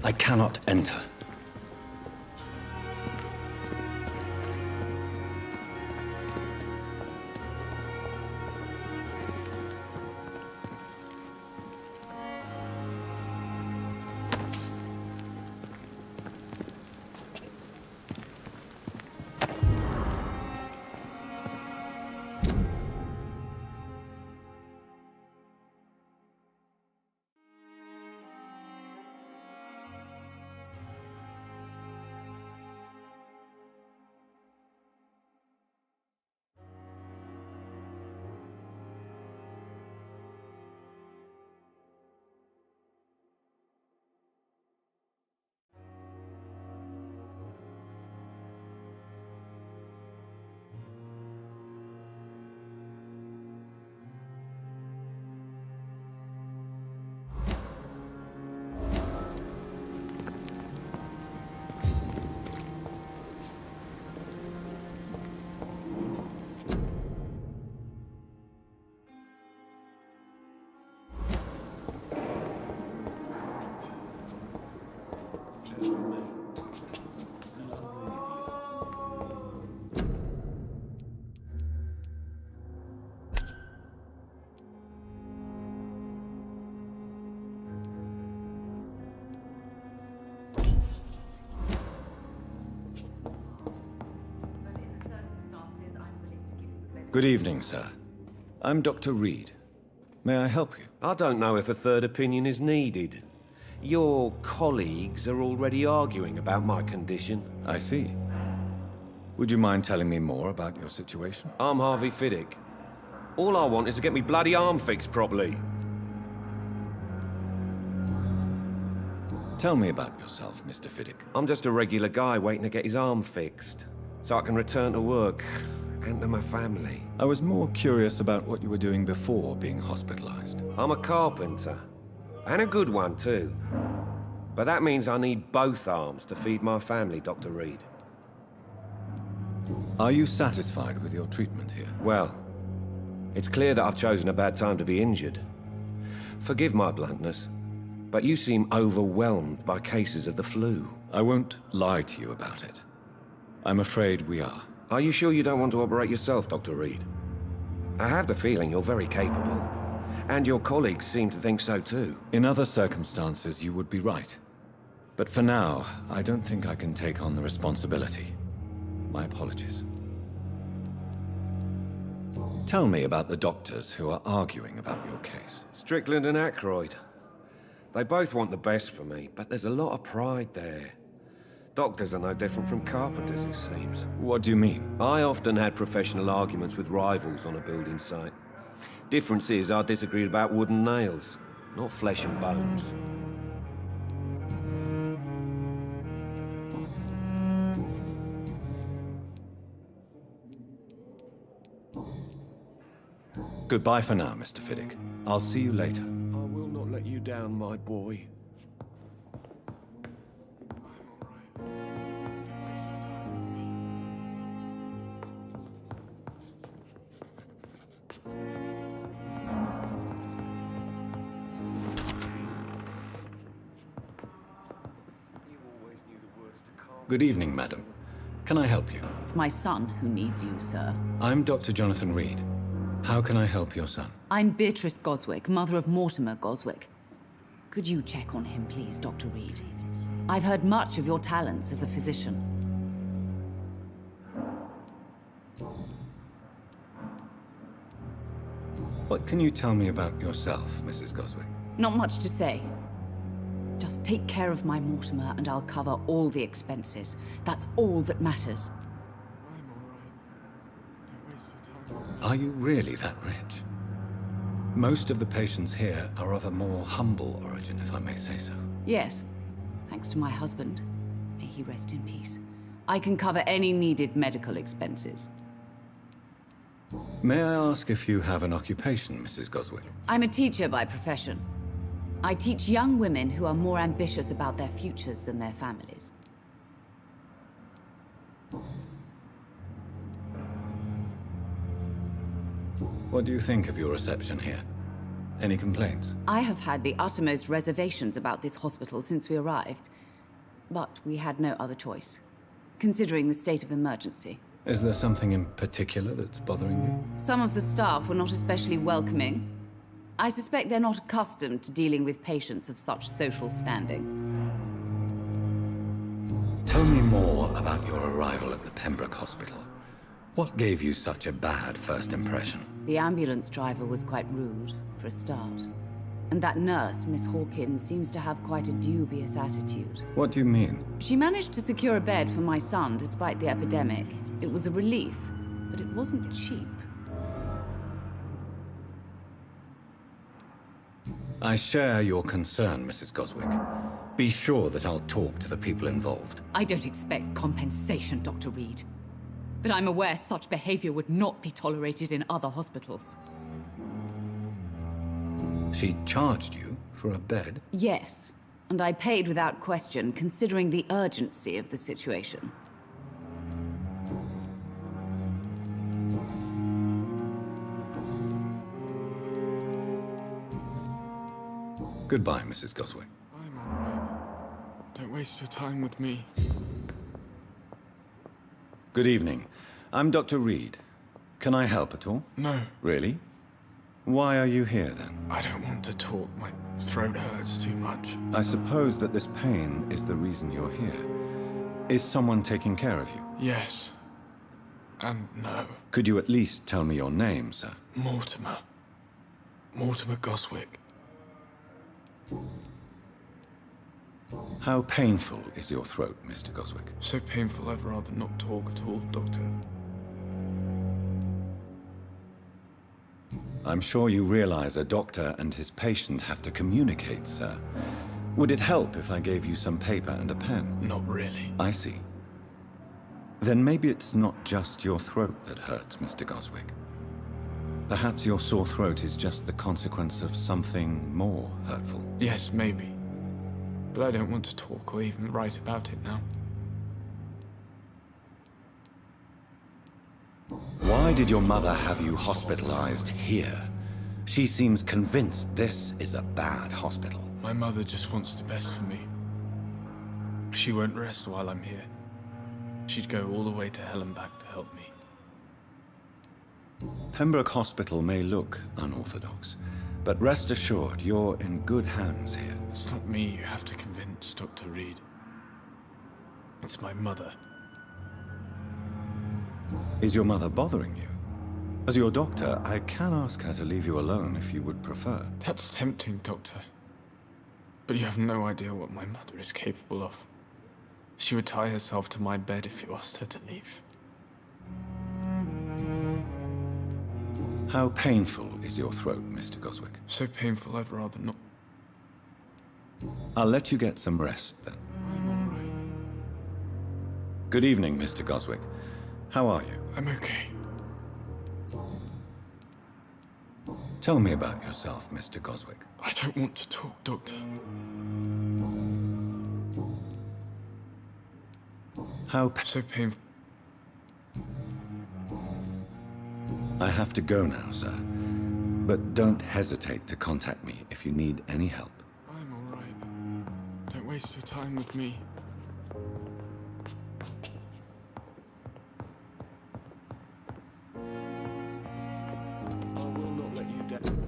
I cannot enter. Good evening, sir. I'm Dr. Reed. May I help you? I don't know if a third opinion is needed. Your colleagues are already arguing about my condition. I see. Would you mind telling me more about your situation? I'm Harvey Fiddick. All I want is to get me bloody arm fixed properly. Tell me about yourself, Mr. Fiddick. I'm just a regular guy waiting to get his arm fixed, so I can return to work and to my family. I was more curious about what you were doing before being hospitalized. I'm a carpenter, and a good one too. But that means I need both arms to feed my family, Dr. Reed. Are you satisfied with your treatment here? Well, it's clear that I've chosen a bad time to be injured. Forgive my bluntness, but you seem overwhelmed by cases of the flu. I won't lie to you about it. I'm afraid we are. Are you sure you don't want to operate yourself, Dr. Reed? I have the feeling you're very capable. And your colleagues seem to think so too. In other circumstances, you would be right. But for now, I don't think I can take on the responsibility. My apologies. Tell me about the doctors who are arguing about your case. Strickland and Aykroyd. They both want the best for me, but there's a lot of pride there. Doctors are no different from carpenters, it seems. What do you mean? I often had professional arguments with rivals on a building site. Difference is I disagreed about wooden nails, not flesh and bones. Goodbye for now, Mr. Fiddick. I'll see you later. I will not let you down, my boy. Good evening, madam. Can I help you? It's my son who needs you, sir. I'm Dr. Jonathan Reed. How can I help your son? I'm Beatrice Goswick, mother of Mortimer Goswick. Could you check on him, please, Dr. Reed? I've heard much of your talents as a physician. What can you tell me about yourself, Mrs. Goswick? Not much to say. Just take care of my Mortimer and I'll cover all the expenses. That's all that matters. Are you really that rich? Most of the patients here are of a more humble origin, if I may say so. Yes, thanks to my husband. May he rest in peace. I can cover any needed medical expenses. May I ask if you have an occupation, Mrs. Goswick? I'm a teacher by profession. I teach young women who are more ambitious about their futures than their families. What do you think of your reception here? Any complaints? I have had the uttermost reservations about this hospital since we arrived. But we had no other choice, considering the state of emergency. Is there something in particular that's bothering you? Some of the staff were not especially welcoming. I suspect they're not accustomed to dealing with patients of such social standing. Tell me more about your arrival at the Pembroke Hospital. What gave you such a bad first impression? The ambulance driver was quite rude, for a start. And that nurse, Miss Hawkins, seems to have quite a dubious attitude. What do you mean? She managed to secure a bed for my son despite the epidemic. It was a relief, but it wasn't cheap. I share your concern, Mrs. Goswick. Be sure that I'll talk to the people involved. I don't expect compensation, Dr. Reed. But I'm aware such behavior would not be tolerated in other hospitals. She charged you for a bed? Yes, and I paid without question, considering the urgency of the situation. Goodbye, Mrs. Goswick. I'm alright. Don't waste your time with me. Good evening. I'm Dr. Reed. Can I help at all? No, Really? Why are you here, then? I don't want to talk. My throat hurts too much. I suppose that this pain is the reason you're here. Is someone taking care of you? Yes. And no. Could you at least tell me your name, sir? Mortimer. Mortimer Goswick. How painful is your throat, Mr. Goswick? So painful I'd rather not talk at all, Doctor. I'm sure you realize a doctor and his patient have to communicate, sir. Would it help if I gave you some paper and a pen? Not really. I see. Then maybe it's not just your throat that hurts, Mr. Goswick. Perhaps your sore throat is just the consequence of something more hurtful. Yes, maybe. But I don't want to talk or even write about it now. Why did your mother have you hospitalized here? She seems convinced this is a bad hospital. My mother just wants the best for me. She won't rest while I'm here. She'd go all the way to hell and back to help me. Pembroke Hospital may look unorthodox, but rest assured you're in good hands here. It's not me you have to convince, Dr. Reed. It's my mother. Is your mother bothering you? As your doctor, I can ask her to leave you alone if you would prefer. That's tempting, Doctor. But you have no idea what my mother is capable of. She would tie herself to my bed if you asked her to leave. How painful is your throat, Mr. Goswick? So painful I'd rather not. I'll let you get some rest, then. I'm alright. Good evening, Mr. Goswick. How are you? I'm okay. Tell me about yourself, Mr. Goswick. I don't want to talk, Doctor. So painful. I have to go now, sir. But don't hesitate to contact me if you need any help. I'm alright. Don't waste your time with me. I will not let you down.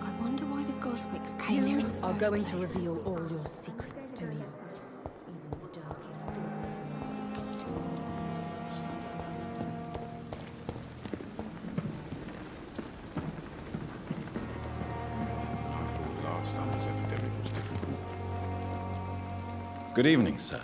I wonder why the Goswicks came here in the are first going to place. reveal all your secrets to me. Even the darkest thoughts are not. I thought last summer's epidemic was difficult. Good evening, sir.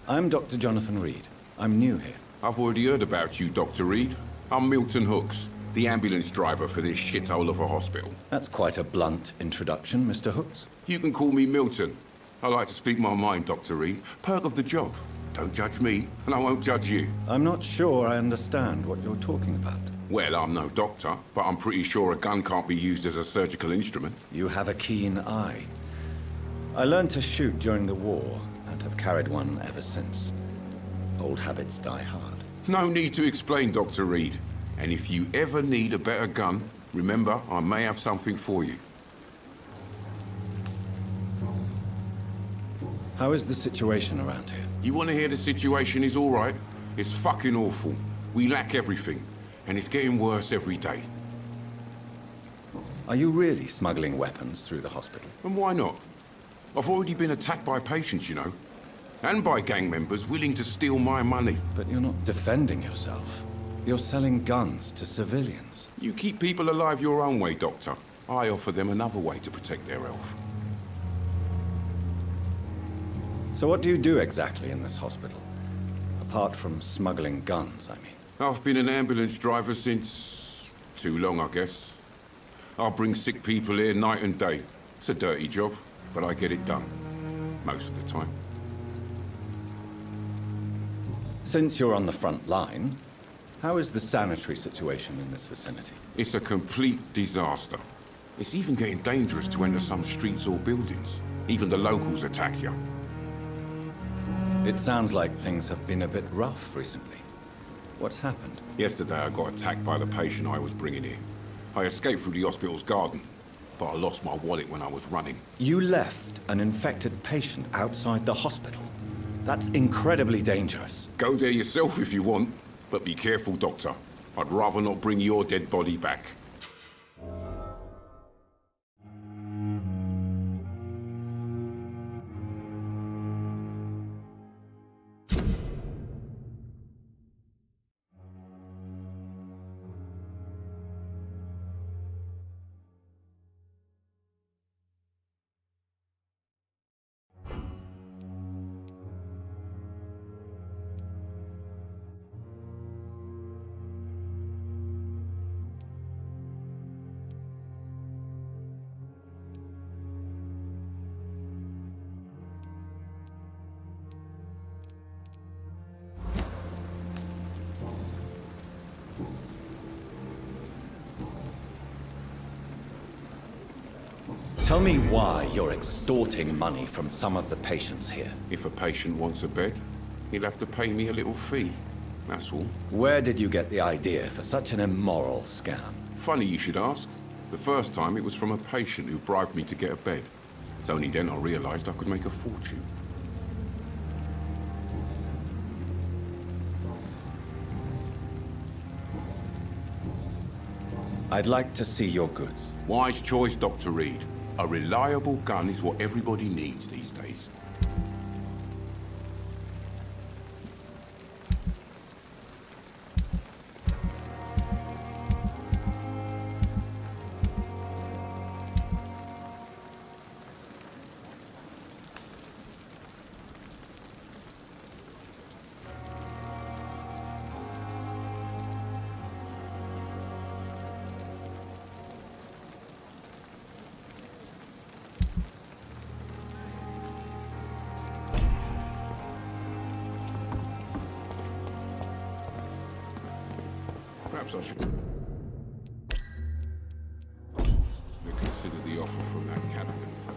I'm Dr. Jonathan Reed. I'm new here. I've already heard about you, Dr. Reed. I'm Milton Hooks. The ambulance driver for this shithole of a hospital. That's quite a blunt introduction, Mr. Hooks. You can call me Milton. I like to speak my mind, Dr. Reed. Perk of the job. Don't judge me, and I won't judge you. I'm not sure I understand what you're talking about. Well, I'm no doctor, but I'm pretty sure a gun can't be used as a surgical instrument. You have a keen eye. I learned to shoot during the war, and have carried one ever since. Old habits die hard. No need to explain, Dr. Reed. And if you ever need a better gun, remember, I may have something for you. How is the situation around here? You want to hear the situation is all right? It's fucking awful. We lack everything, and it's getting worse every day. Are you really smuggling weapons through the hospital? And why not? I've already been attacked by patients, you know. And by gang members willing to steal my money. But you're not defending yourself. You're selling guns to civilians. You keep people alive your own way, Doctor. I offer them another way to protect their health. So what do you do exactly in this hospital? Apart from smuggling guns, I mean. I've been an ambulance driver since... too long, I guess. I bring sick people here night and day. It's a dirty job, but I get it done. Most of the time. Since you're on the front line, how is the sanitary situation in this vicinity? It's a complete disaster. It's even getting dangerous to enter some streets or buildings. Even the locals attack you. It sounds like things have been a bit rough recently. What's happened? Yesterday I got attacked by the patient I was bringing here. I escaped through the hospital's garden, but I lost my wallet when I was running. You left an infected patient outside the hospital? That's incredibly dangerous. Go there yourself if you want, but be careful, Doctor. I'd rather not bring your dead body back. Tell me why you're extorting money from some of the patients here. If a patient wants a bed, he'll have to pay me a little fee. That's all. Where did you get the idea for such an immoral scam? Funny you should ask. The first time it was from a patient who bribed me to get a bed. It's only then I realized I could make a fortune. I'd like to see your goods. Wise choice, Dr. Reed. A reliable gun is what everybody needs these days. Perhaps I should consider the offer from that captain fella.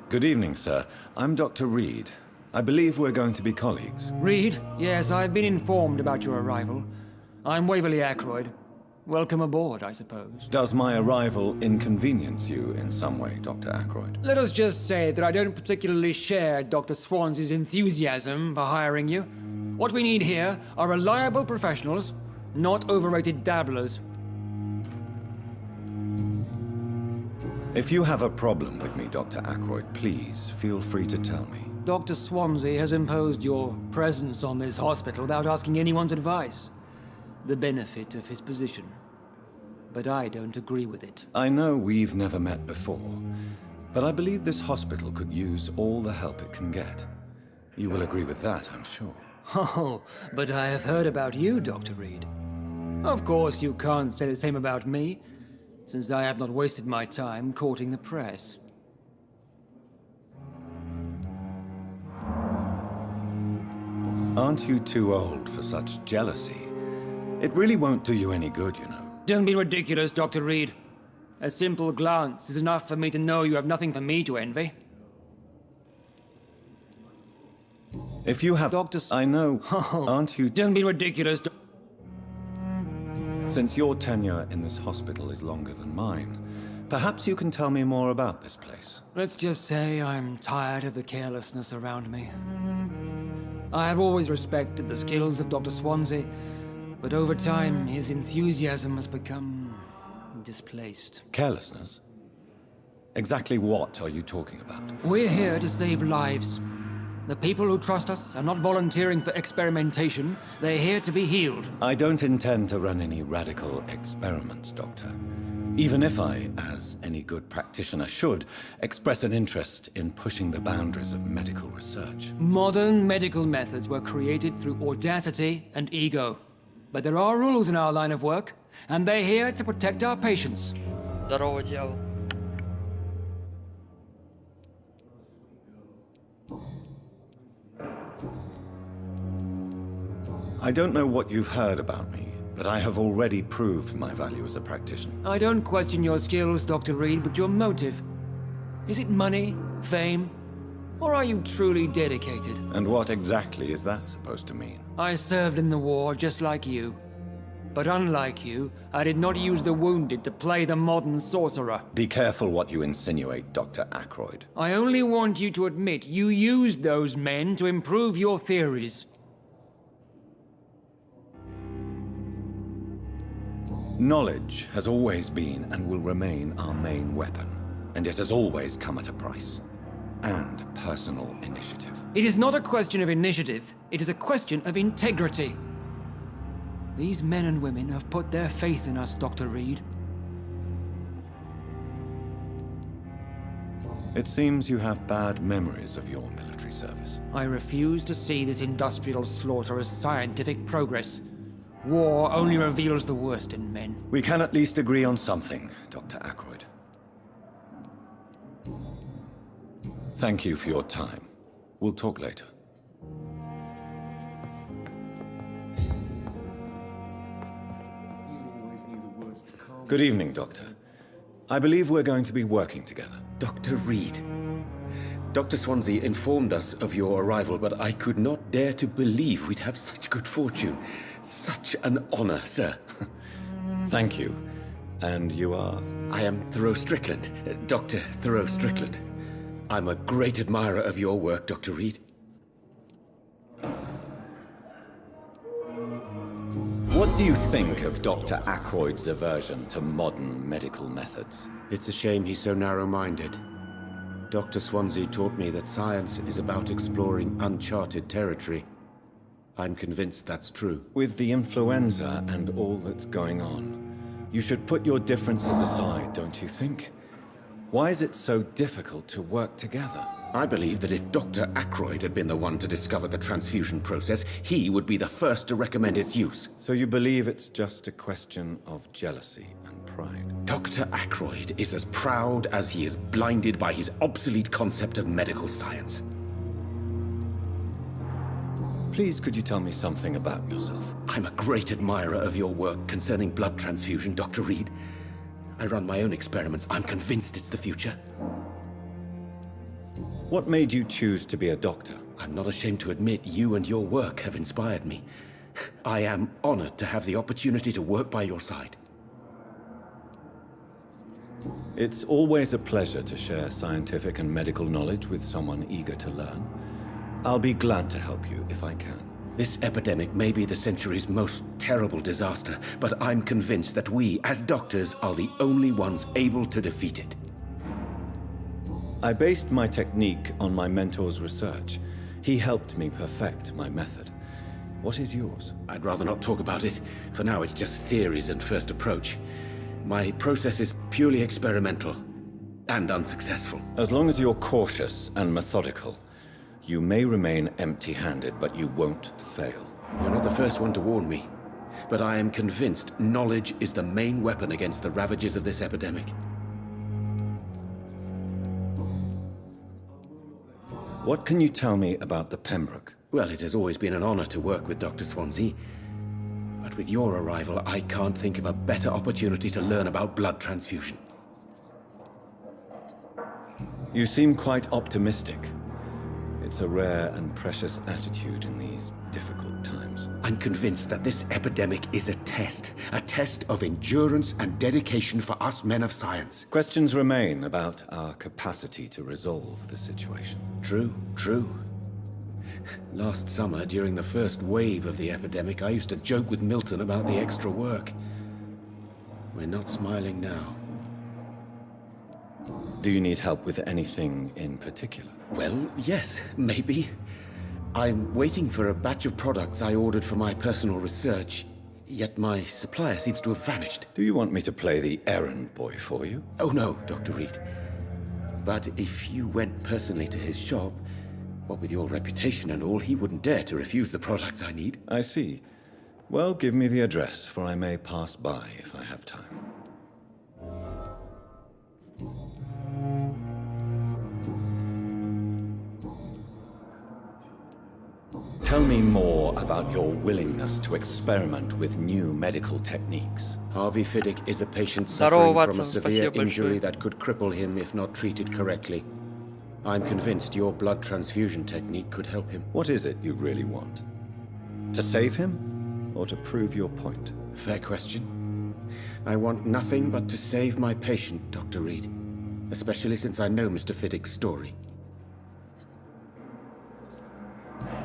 Good evening, sir. I'm Dr. Reed. I believe we're going to be colleagues. Reed? Yes, I've been informed about your arrival. I'm Waverly Ackroyd. Welcome aboard, I suppose. Does my arrival inconvenience you in some way, Dr. Ackroyd? Let us just say that I don't particularly share Dr. Swans's enthusiasm for hiring you. What we need here are reliable professionals, not overrated dabblers. If you have a problem with me, Dr. Ackroyd, please feel free to tell me. Dr. Swansea has imposed your presence on this hospital without asking anyone's advice. The benefit of his position. But I don't agree with it. I know we've never met before, but I believe this hospital could use all the help it can get. You will agree with that, I'm sure. Oh, but I have heard about you, Dr. Reed. Of course, you can't say the same about me, since I have not wasted my time courting the press. Aren't you too old for such jealousy? It really won't do you any good, you know. Don't be ridiculous, Dr. Reed. A simple glance is enough for me to know you have nothing for me to envy. If you have... I know, Oh, aren't you... Don't be ridiculous, Since your tenure in this hospital is longer than mine, perhaps you can tell me more about this place. Let's just say I'm tired of the carelessness around me. I have always respected the skills of Dr. Swansea, but over time his enthusiasm has become displaced. Carelessness? Exactly what are you talking about? We're here to save lives. The people who trust us are not volunteering for experimentation. They're here to be healed. I don't intend to run any radical experiments, Doctor. Even if I, as any good practitioner should, express an interest in pushing the boundaries of medical research. Modern medical methods were created through audacity and ego. But there are rules in our line of work, and they're here to protect our patients. Здорово, дьявол. I don't know what you've heard about me, but I have already proved my value as a practitioner. I don't question your skills, Dr. Reed, but your motive. Is it money, fame, or are you truly dedicated? And what exactly is that supposed to mean? I served in the war just like you. But unlike you, I did not use the wounded to play the modern sorcerer. Be careful what you insinuate, Dr. Ackroyd. I only want you to admit you used those men to improve your theories. Knowledge has always been and will remain our main weapon, and it has always come at a price. And personal initiative. It is not a question of initiative, it is a question of integrity. These men and women have put their faith in us, Dr. Reed. It seems you have bad memories of your military service. I refuse to see this industrial slaughter as scientific progress. War only reveals the worst in men. We can at least agree on something, Dr. Ackroyd. Thank you for your time. We'll talk later. Good evening, Doctor. I believe we're going to be working together. Dr. Reed. Dr. Swansea informed us of your arrival, but I could not dare to believe we'd have such good fortune. Such an honor, sir. Thank you. And you are? I am Thoreau Strickland, Dr. Thoreau Strickland. I'm a great admirer of your work, Dr. Reed. What do you think of Dr. Ackroyd's aversion to modern medical methods? It's a shame he's so narrow-minded. Dr. Swansea taught me that science is about exploring uncharted territory. I'm convinced that's true. With the influenza and all that's going on, you should put your differences aside, don't you think? Why is it so difficult to work together? I believe that if Dr. Ackroyd had been the one to discover the transfusion process, he would be the first to recommend its use. So you believe it's just a question of jealousy and pride? Dr. Ackroyd is as proud as he is blinded by his obsolete concept of medical science. Please, could you tell me something about yourself? I'm a great admirer of your work concerning blood transfusion, Dr. Reed. I run my own experiments. I'm convinced it's the future. What made you choose to be a doctor? I'm not ashamed to admit you and your work have inspired me. I am honored to have the opportunity to work by your side. It's always a pleasure to share scientific and medical knowledge with someone eager to learn. I'll be glad to help you if I can. This epidemic may be the century's most terrible disaster, but I'm convinced that we, as doctors, are the only ones able to defeat it. I based my technique on my mentor's research. He helped me perfect my method. What is yours? I'd rather not talk about it. For now, it's just theories and first approach. My process is purely experimental and unsuccessful. As long as you're cautious and methodical, you may remain empty-handed, but you won't fail. You're not the first one to warn me, but I am convinced knowledge is the main weapon against the ravages of this epidemic. What can you tell me about the Pembroke? Well, it has always been an honor to work with Dr. Swansea. But with your arrival, I can't think of a better opportunity to learn about blood transfusion. You seem quite optimistic. It's a rare and precious attitude in these difficult times. I'm convinced that this epidemic is a test of endurance and dedication for us men of science. Questions remain about our capacity to resolve the situation. True, true. Last summer, during the first wave of the epidemic, I used to joke with Milton about the extra work. We're not smiling now. Do you need help with anything in particular? Well, yes, maybe. I'm waiting for a batch of products I ordered for my personal research, yet my supplier seems to have vanished. Do you want me to play the errand boy for you? Oh no, Dr. Reed. But if you went personally to his shop, what with your reputation and all, he wouldn't dare to refuse the products I need. I see. Well, give me the address, for I may pass by if I have time. Tell me more about your willingness to experiment with new medical techniques. Harvey Fiddick is a patient Здорово, suffering from a Ватсон. severe Спасибо injury большое. that could cripple him if not treated correctly. I'm convinced your blood transfusion technique could help him. What is it you really want? To save him, or to prove your point? Fair question. I want nothing but to save my patient, Dr. Reed. Especially since I know Mr. Fiddick's story.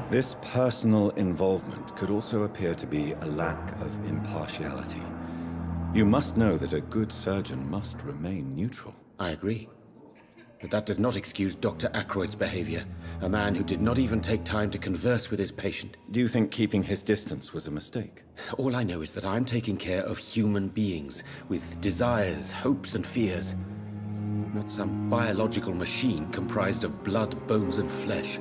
This personal involvement could also appear to be a lack of impartiality. You must know that a good surgeon must remain neutral. I agree. But that does not excuse Dr. Ackroyd's behavior, a man who did not even take time to converse with his patient. Do you think keeping his distance was a mistake? All I know is that I'm taking care of human beings, with desires, hopes, and fears. Not some biological machine comprised of blood, bones, and flesh.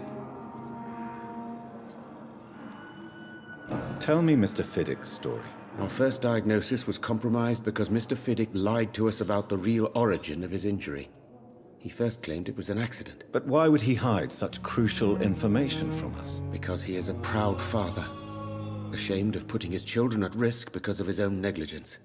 Tell me Mr. Fiddick's story. Our first diagnosis was compromised because Mr. Fiddick lied to us about the real origin of his injury. He first claimed it was an accident. But why would he hide such crucial information from us? Because he is a proud father, ashamed of putting his children at risk because of his own negligence.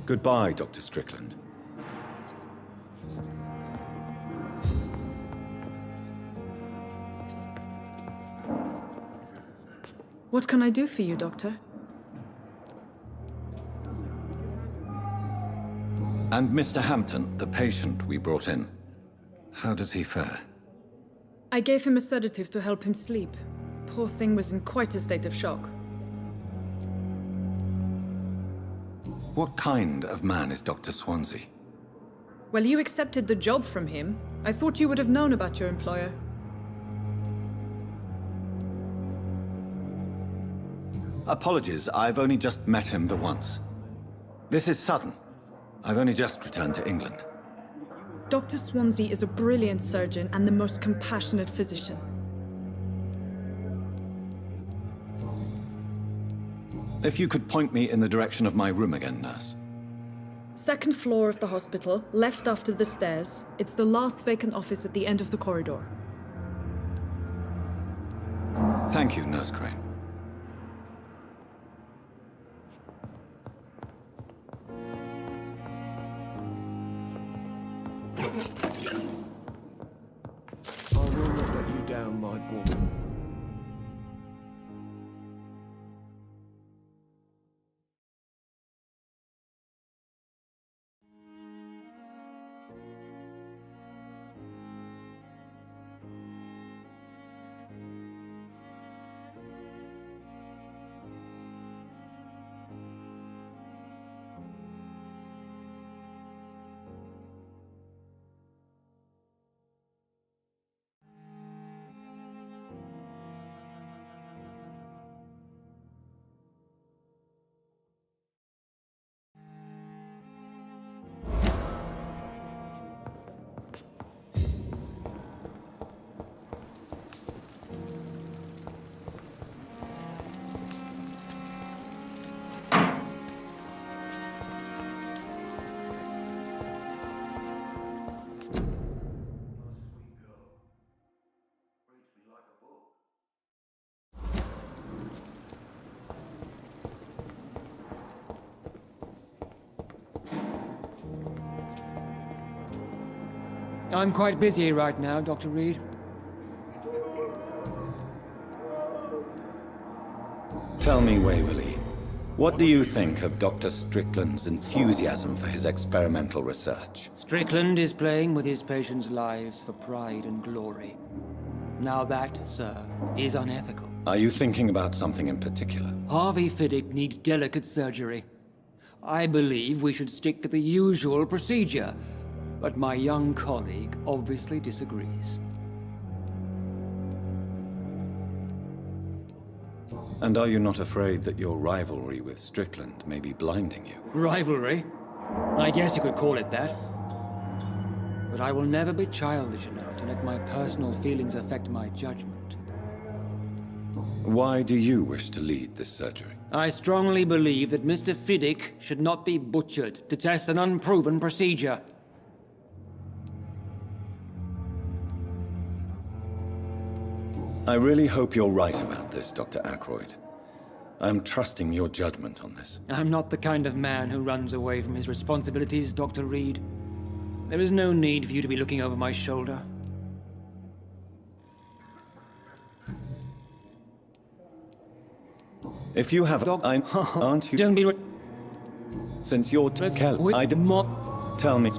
Goodbye, Dr. Strickland. What can I do for you, Doctor? And Mr. Hampton, the patient we brought in. How does he fare? I gave him a sedative to help him sleep. Poor thing was in quite a state of shock. What kind of man is Dr. Swansea? Well, you accepted the job from him. I thought you would have known about your employer. Apologies, I've only just met him the once. This is sudden. I've only just returned to England. Dr. Swansea is a brilliant surgeon and the most compassionate physician. If you could point me in the direction of my room again, nurse. Second floor of the hospital, left after the stairs. It's the last vacant office at the end of the corridor. Thank you, Nurse Crane. I will not let you down, my woman. I'm quite busy right now, Dr. Reed. Tell me, Waverley, what do you think of Dr. Strickland's enthusiasm for his experimental research? Strickland is playing with his patients' lives for pride and glory. Now that, sir, is unethical. Are you thinking about something in particular? Harvey Fiddick needs delicate surgery. I believe we should stick to the usual procedure, but my young colleague obviously disagrees. And are you not afraid that your rivalry with Strickland may be blinding you? Rivalry? I guess you could call it that. But I will never be childish enough to let my personal feelings affect my judgment. Why do you wish to lead this surgery? I strongly believe that Mr. Fiddick should not be butchered to test an unproven procedure. I really hope you're right about this, Dr. Ackroyd. I'm trusting your judgment on this. I'm not the kind of man who runs away from his responsibilities, Dr. Reed. There is no need for you to be looking over my shoulder. If you have... aren't you... Don't be... Since you're... Kel, I... Tell me...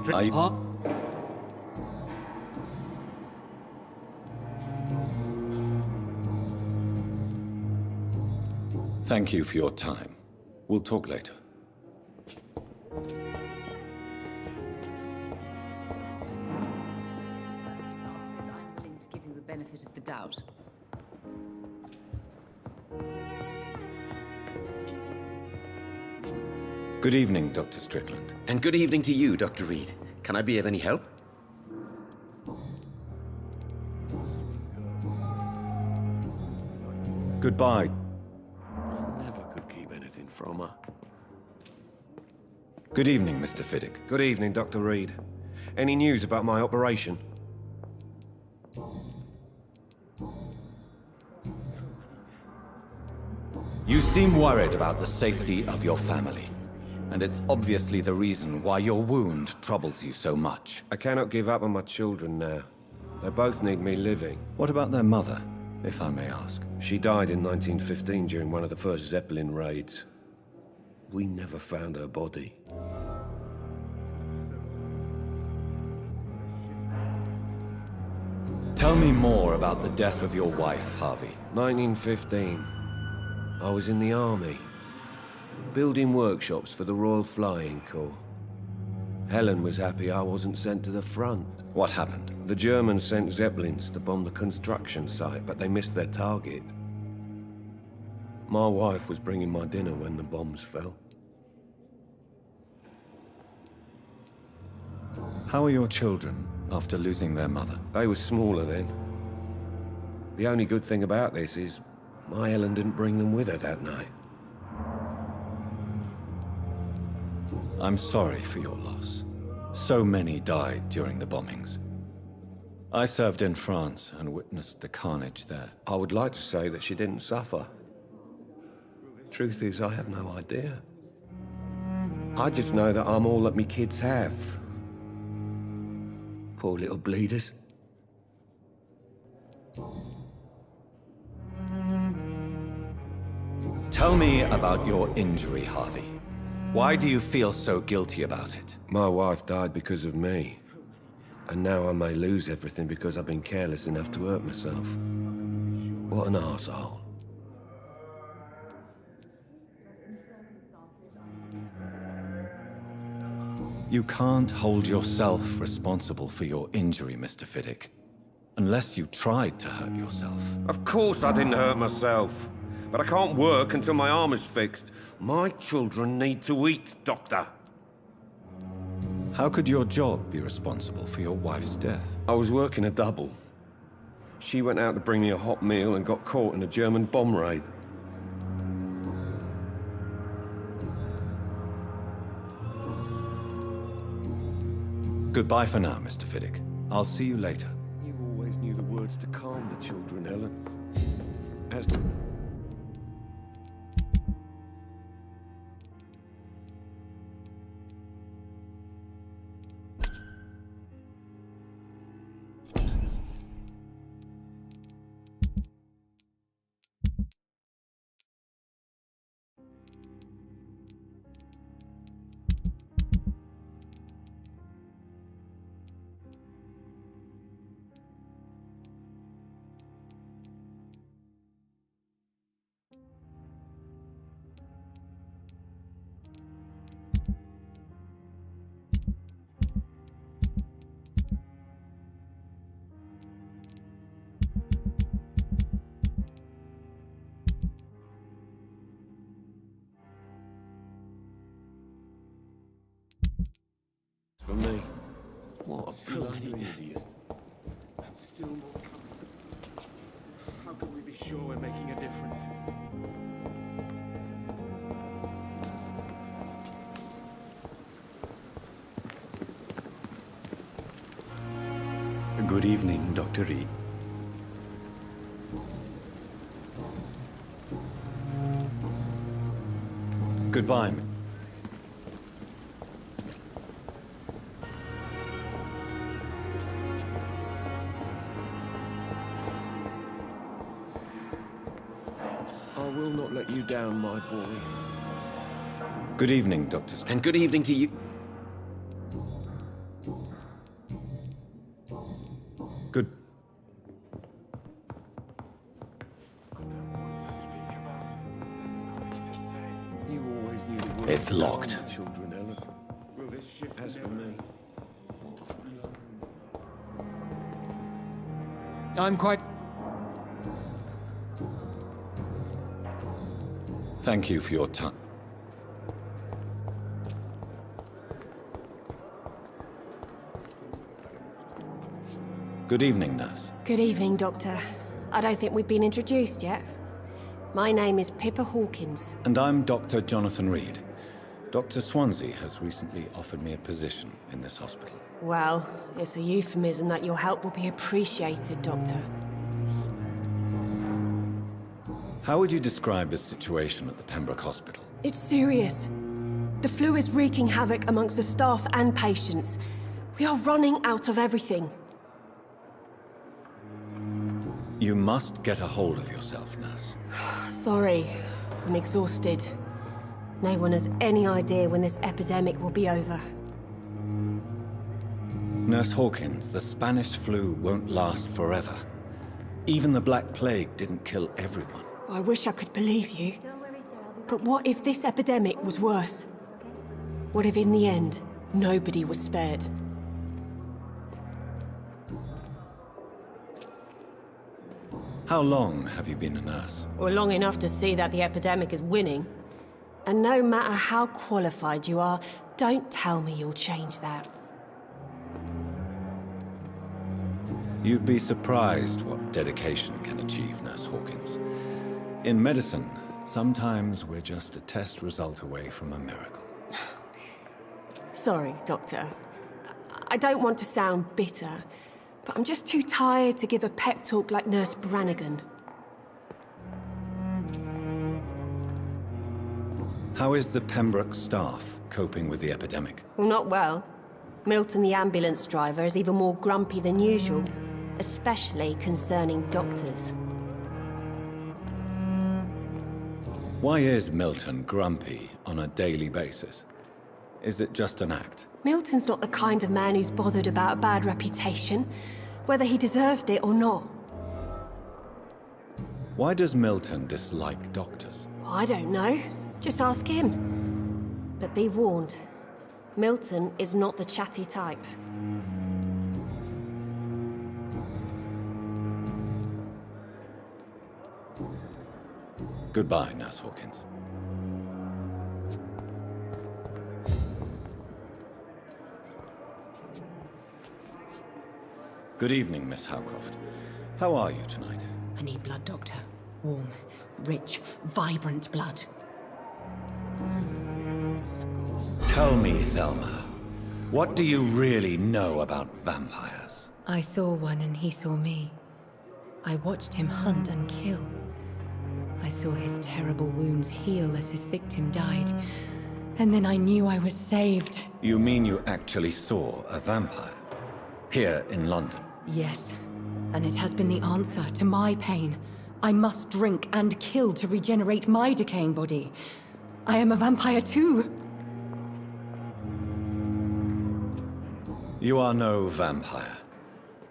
Thank you for your time. We'll talk later. I'm willing to give you the benefit of the doubt. Good evening, Dr. Strickland. And good evening to you, Dr. Reed. Can I be of any help? Goodbye. Never could keep anything from her. Good evening, Mr. Fiddick. Good evening, Dr. Reed. Any news about my operation? You seem worried about the safety of your family. And it's obviously the reason why your wound troubles you so much. I cannot give up on my children now. They both need me living. What about their mother, if I may ask? She died in 1915 during one of the first Zeppelin raids. We never found her body. Tell me more about the death of your wife, Harvey. 1915. I was in the army, building workshops for the Royal Flying Corps. Helen was happy I wasn't sent to the front. What happened? The Germans sent Zeppelins to bomb the construction site, but they missed their target. My wife was bringing my dinner when the bombs fell. How are your children after losing their mother? They were smaller then. The only good thing about this is my Helen didn't bring them with her that night. I'm sorry for your loss. So many died during the bombings. I served in France and witnessed the carnage there. I would like to say that she didn't suffer. Truth is, I have no idea. I just know that I'm all that me kids have. Poor little bleeders. Tell me about your injury, Harvey. Why do you feel so guilty about it? My wife died because of me. And now I may lose everything because I've been careless enough to hurt myself. What an arsehole. You can't hold yourself responsible for your injury, Mr. Fiddick. Unless you tried to hurt yourself. Of course I didn't hurt myself. But I can't work until my arm is fixed. My children need to eat, Doctor. How could your job be responsible for your wife's death? I was working a double. She went out to bring me a hot meal and got caught in a German bomb raid. Goodbye for now, Mr. Fiddick. I'll see you later. You always knew the words to calm the children, Helen. As... many deaths. And still more coming. How can we be sure we're making a difference? Good evening, Dr. Reed. Goodbye. I will not let you down, my boy. Good evening, Dr. And good evening to you. Good. You always knew the world It's was locked. on the children, Helen. Will this shift As for me, I'm quite... Thank you for your time. Good evening, nurse. Good evening, Doctor. I don't think we've been introduced yet. My name is Pippa Hawkins. And I'm Dr. Jonathan Reed. Dr. Swansea has recently offered me a position in this hospital. Well, it's a euphemism that your help will be appreciated, Doctor. How would you describe the situation at the Pembroke Hospital? It's serious. The flu is wreaking havoc amongst the staff and patients. We are running out of everything. You must get a hold of yourself, nurse. Sorry, I'm exhausted. No one has any idea when this epidemic will be over. Nurse Hawkins, the Spanish flu won't last forever. Even the Black Plague didn't kill everyone. I wish I could believe you. But what if this epidemic was worse? What if in the end, nobody was spared? How long have you been a nurse? Or long enough to see that the epidemic is winning. And no matter how qualified you are, don't tell me you'll change that. You'd be surprised what dedication can achieve, Nurse Hawkins. In medicine, sometimes we're just a test result away from a miracle. Sorry, Doctor. I don't want to sound bitter, but I'm just too tired to give a pep talk like Nurse Brannigan. How is the Pembroke staff coping with the epidemic? Well, not well. Milton, the ambulance driver, is even more grumpy than usual, especially concerning doctors. Why is Milton grumpy on a daily basis? Is it just an act? Milton's not the kind of man who's bothered about a bad reputation, whether he deserved it or not. Why does Milton dislike doctors? I don't know. Just ask him. But be warned, Milton is not the chatty type. Goodbye, Nurse Hawkins. Good evening, Miss Howcroft. How are you tonight? I need blood, Doctor. Warm, rich, vibrant blood. Tell me, Thelma, what do you really know about vampires? I saw one and he saw me. I watched him hunt and kill. I saw his terrible wounds heal as his victim died. And then I knew I was saved. You mean you actually saw a vampire? Here in London? Yes. And it has been the answer to my pain. I must drink and kill to regenerate my decaying body. I am a vampire too. You are no vampire.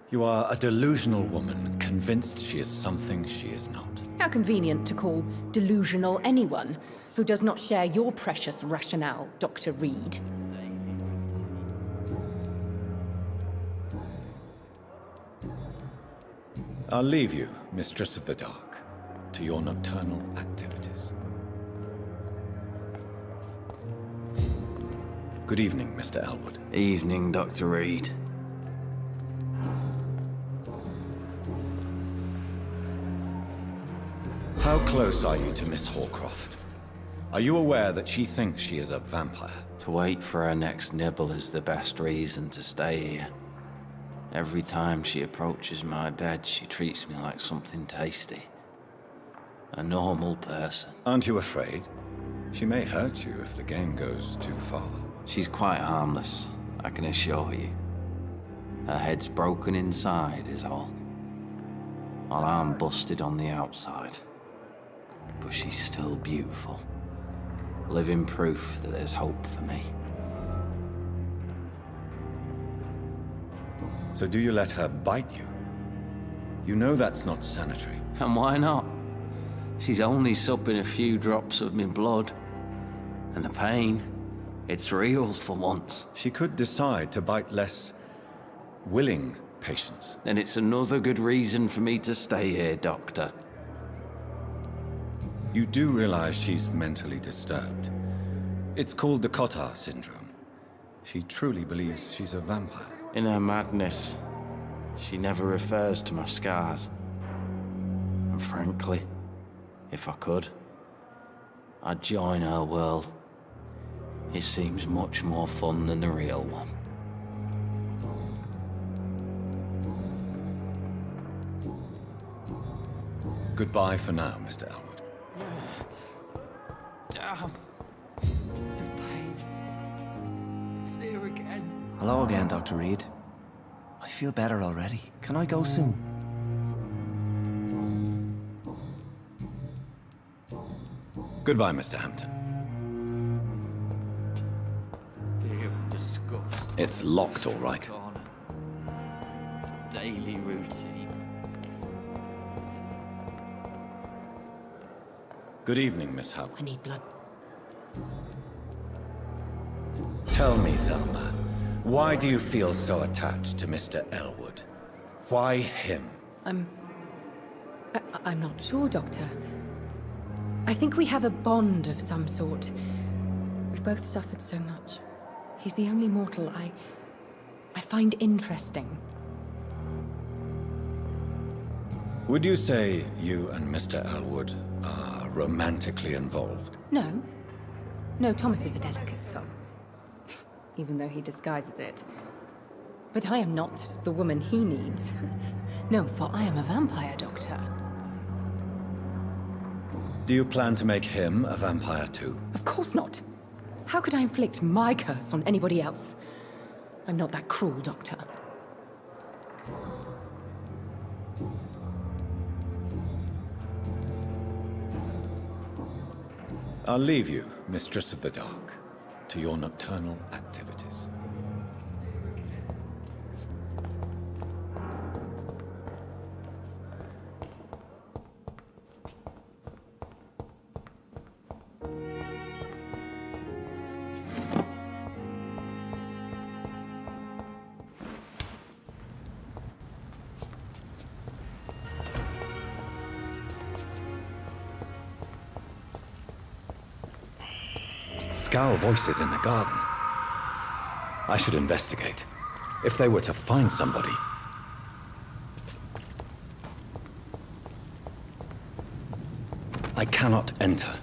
You are a delusional woman convinced she is something she is not. How convenient to call delusional anyone who does not share your precious rationale, Dr. Reed. I'll leave you, Mistress of the Dark, to your nocturnal activities. Good evening, Mr. Elwood. Evening, Dr. Reed. How close are you to Miss Horcroft? Are you aware that she thinks she is a vampire? To wait for her next nibble is the best reason to stay here. Every time she approaches my bed, she treats me like something tasty. A normal person. Aren't you afraid? She may hurt you if the game goes too far. She's quite harmless, I can assure you. Her head's broken inside is all. Her arm busted on the outside. But she's still beautiful. Living proof that there's hope for me. So do you let her bite you? You know that's not sanitary. And why not? She's only supping a few drops of me blood. And the pain, it's real for once. She could decide to bite less willing patients. Then it's another good reason for me to stay here, Doctor. You do realize she's mentally disturbed. It's called the Cotard syndrome. She truly believes she's a vampire. In her madness, she never refers to my scars. And frankly, if I could, I'd join her world. It seems much more fun than the real one. Goodbye for now, Mr. Elwood. Damn. The pain. It's here again. Hello again, Dr. Reed. I feel better already. Can I go soon? Goodbye, Mr. Hampton. Fear and disgust. It's locked, all right. Daily routine. Good evening, Miss Howard. I need blood. Tell me, Thelma, why do you feel so attached to Mr. Elwood? Why him? I'm not sure, Doctor. I think we have a bond of some sort. We've both suffered so much. He's the only mortal I find interesting. Would you say you and Mr. Elwood are romantically involved? No. No, Thomas is a delicate soul. Even though he disguises it. But I am not the woman he needs. No, for I am a vampire, Doctor. Do you plan to make him a vampire too? Of course not. How could I inflict my curse on anybody else? I'm not that cruel, Doctor. I'll leave you, Mistress of the Dark, to your nocturnal activities. Scowl voices in the garden. I should investigate. If they were to find somebody. I cannot enter.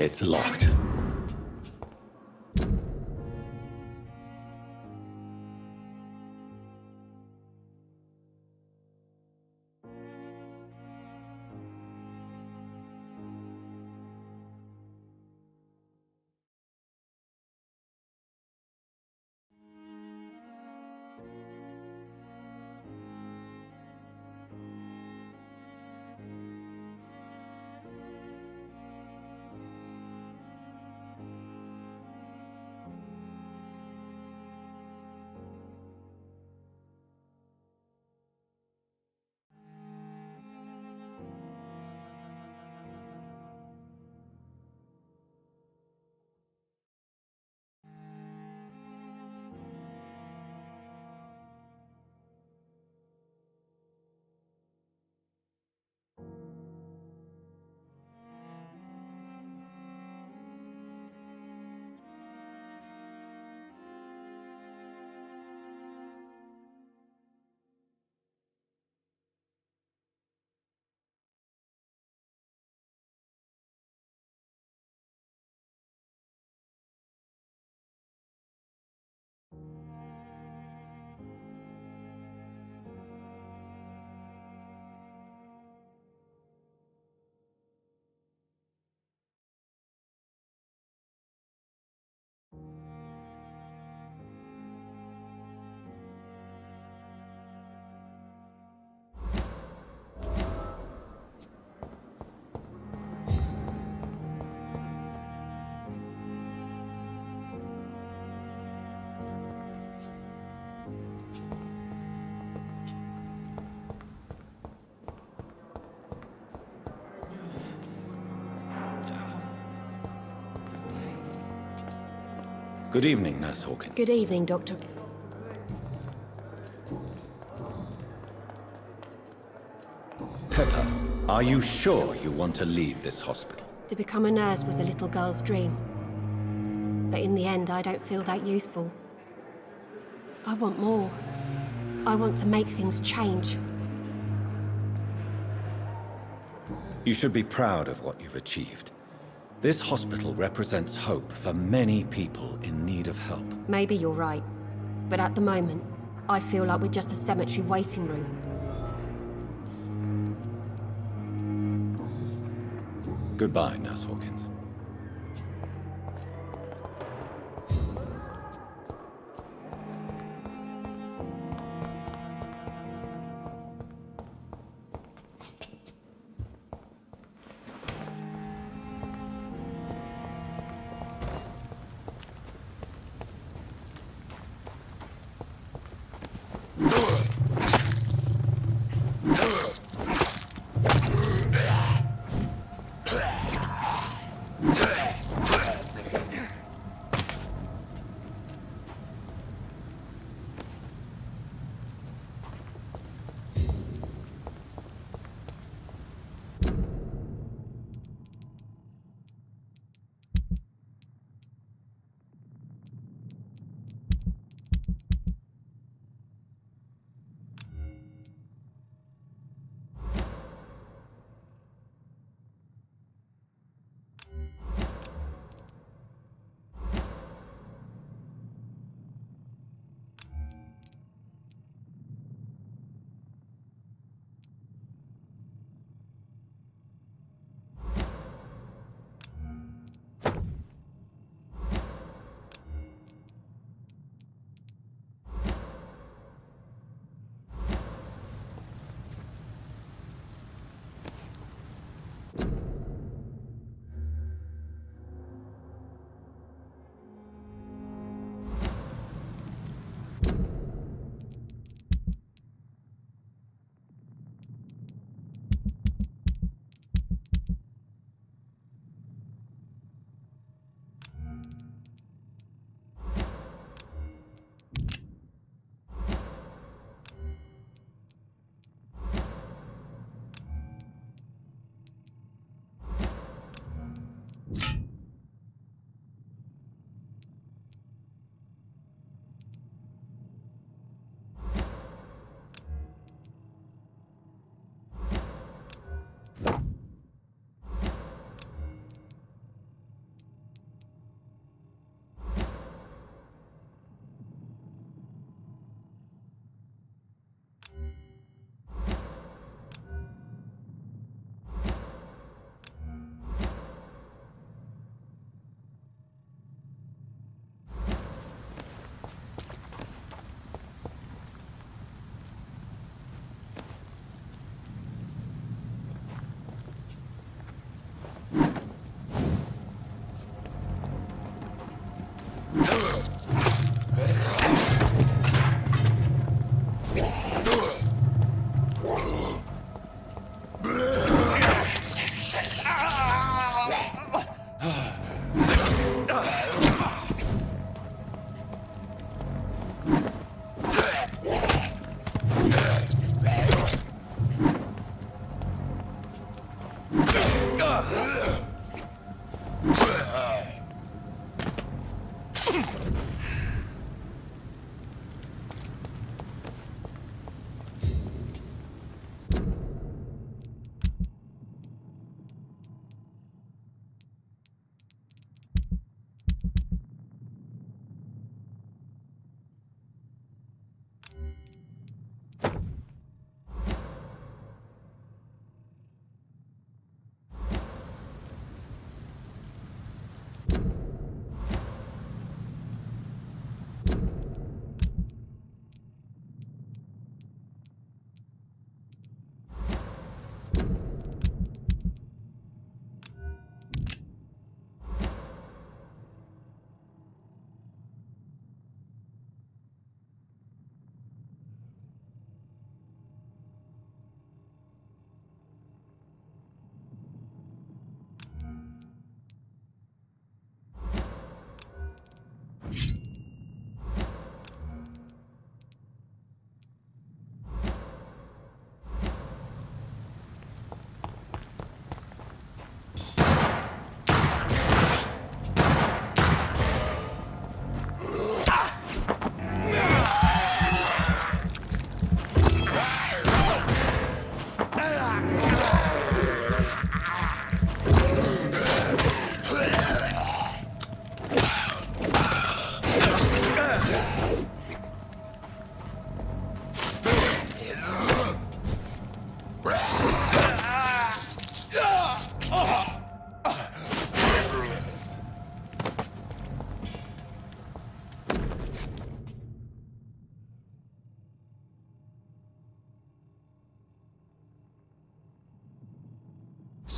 It's locked. Good evening, Nurse Hawkins. Good evening, Doctor. Pepper, are you sure you want to leave this hospital? To become a nurse was a little girl's dream. But in the end, I don't feel that useful. I want more. I want to make things change. You should be proud of what you've achieved. This hospital represents hope for many people in need of help. Maybe you're right. But at the moment, I feel like we're just a cemetery waiting room. Goodbye, Nurse Hawkins.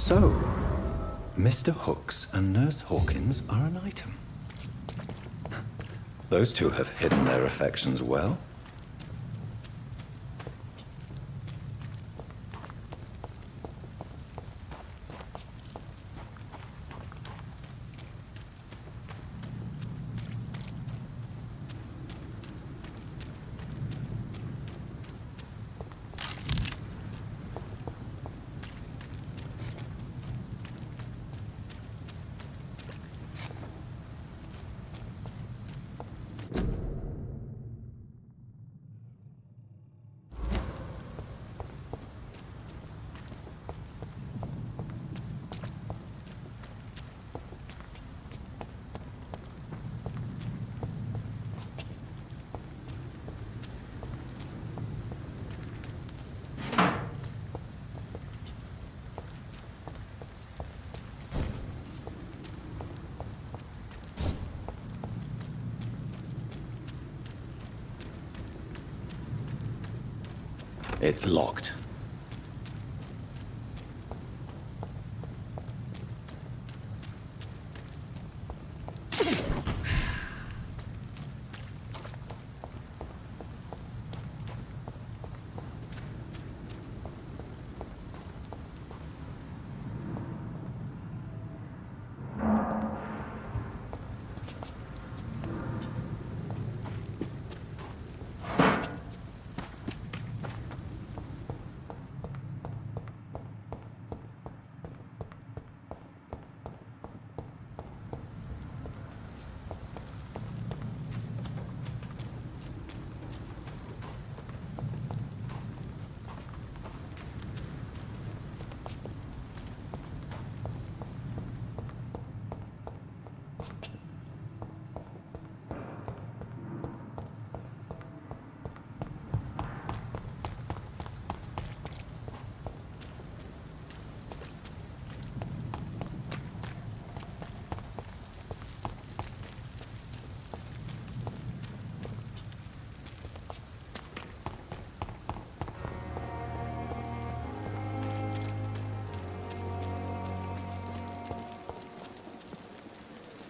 So, Mr. Hooks and Nurse Hawkins are an item. Those two have hidden their affections well. It's locked.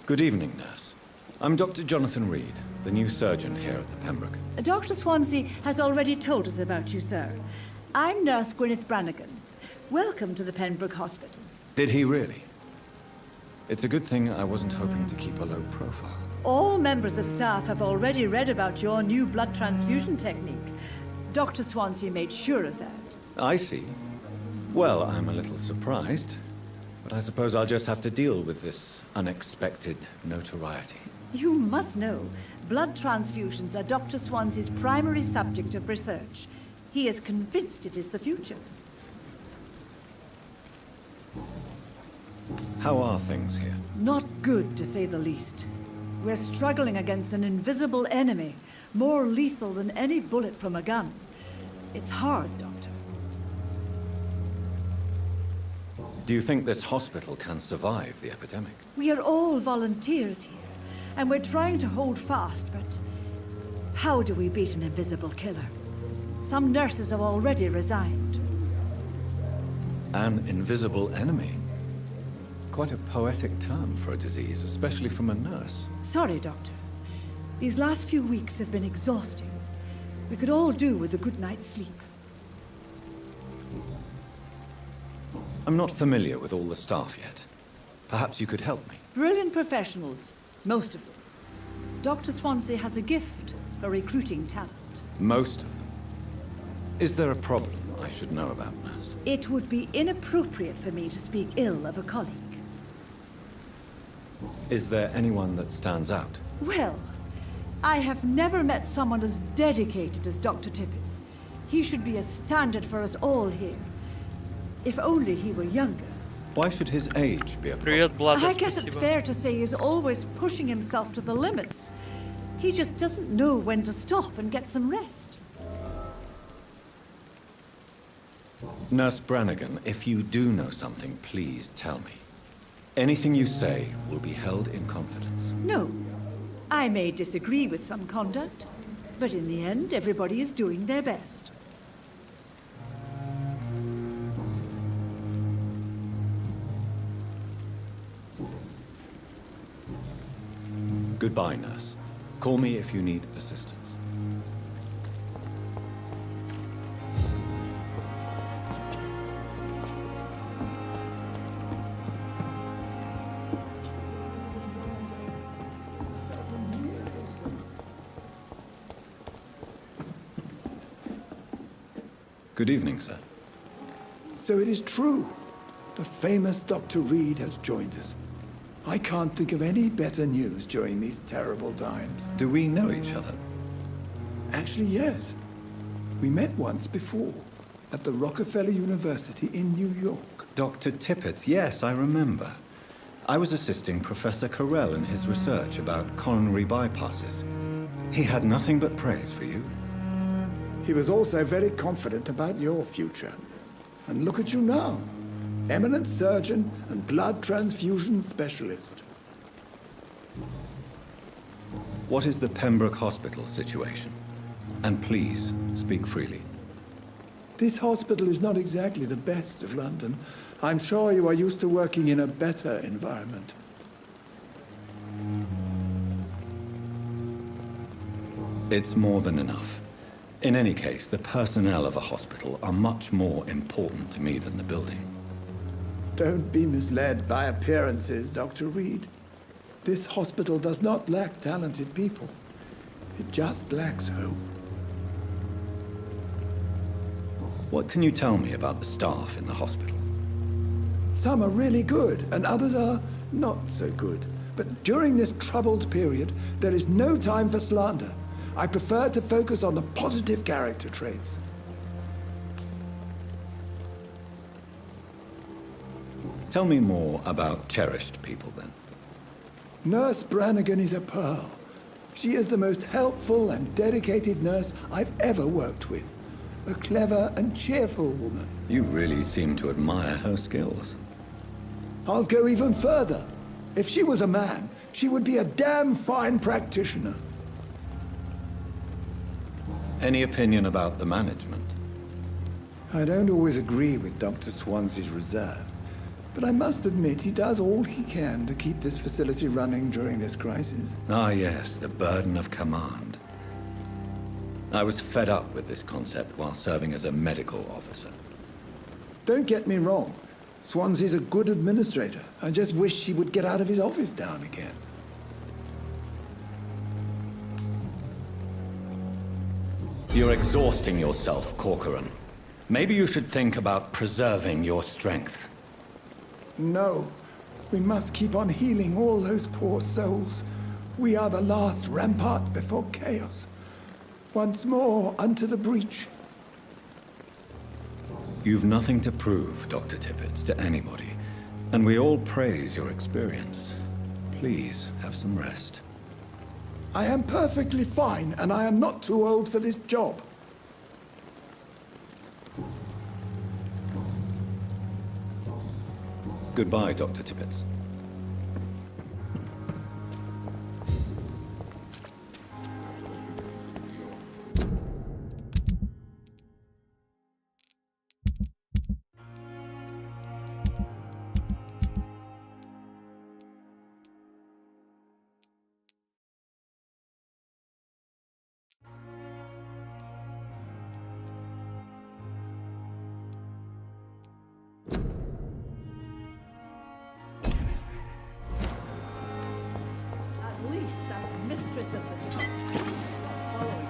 Good evening, nurse. I'm Dr. Jonathan Reed, the new surgeon here at the Pembroke. Dr. Swansea has already told us about you, sir. I'm Nurse Gwyneth Brannigan. Welcome to the Pembroke Hospital. Did he really? It's a good thing I wasn't hoping to keep a low profile. All members of staff have already read about your new blood transfusion technique. Dr. Swansea made sure of that. I see. Well, I'm a little surprised, but I suppose I'll just have to deal with this unexpected notoriety. You must know, blood transfusions are Dr. Swansea's primary subject of research. He is convinced it is the future. How are things here? Not good, to say the least. We're struggling against an invisible enemy, more lethal than any bullet from a gun. It's hard, Doctor. Do you think this hospital can survive the epidemic? We are all volunteers here, and we're trying to hold fast, but how do we beat an invisible killer? Some nurses have already resigned. An invisible enemy? Quite a poetic term for a disease, especially from a nurse. Sorry, Doctor. These last few weeks have been exhausting. We could all do with a good night's sleep. I'm not familiar with all the staff yet. Perhaps you could help me. Brilliant professionals, most of them. Dr. Swansea has a gift for recruiting talent. Most of them. Is there a problem I should know about, nurse? It would be inappropriate for me to speak ill of a colleague. Is there anyone that stands out? Well, I have never met someone as dedicated as Dr. Tippett. He should be a standard for us all here. If only he were younger. Why should his age be a problem? I guess it's fair to say he's always pushing himself to the limits. He just doesn't know when to stop and get some rest. Nurse Brannigan, if you do know something, please tell me. Anything you say will be held in confidence. No. I may disagree with some conduct, but in the end, everybody is doing their best. Goodbye, nurse. Call me if you need assistance. Good evening, sir. So it is true. The famous Dr. Reed has joined us. I can't think of any better news during these terrible times. Do we know each other? Actually, yes. We met once before, at the Rockefeller University in New York. Dr. Tippett, yes, I remember. I was assisting Professor Carell in his research about coronary bypasses. He had nothing but praise for you. He was also very confident about your future. And look at you now. Eminent surgeon and blood transfusion specialist. What is the Pembroke Hospital situation? And please, speak freely. This hospital is not exactly the best of London. I'm sure you are used to working in a better environment. It's more than enough. In any case, the personnel of a hospital are much more important to me than the building. Don't be misled by appearances, Dr. Reed. This hospital does not lack talented people. It just lacks hope. What can you tell me about the staff in the hospital? Some are really good, and others are not so good. But during this troubled period, there is no time for slander. I prefer to focus on the positive character traits. Tell me more about cherished people, then. Nurse Brannigan is a pearl. She is the most helpful and dedicated nurse I've ever worked with. A clever and cheerful woman. You really seem to admire her skills. I'll go even further. If she was a man, she would be a damn fine practitioner. Any opinion about the management? I don't always agree with Dr. Swansea's reserve, but I must admit he does all he can to keep this facility running during this crisis. Ah, yes, the burden of command. I was fed up with this concept while serving as a medical officer. Don't get me wrong. Swansea's a good administrator. I just wish he would get out of his office now and again. You're exhausting yourself, Corcoran. Maybe you should think about preserving your strength. No. We must keep on healing all those poor souls. We are the last rampart before chaos. Once more unto the breach. You've nothing to prove, Dr. Tippett, to anybody. And we all praise your experience. Please, have some rest. I am perfectly fine, and I am not too old for this job. Goodbye, Dr. Tippett. At least I'm mistress of the town. Following me.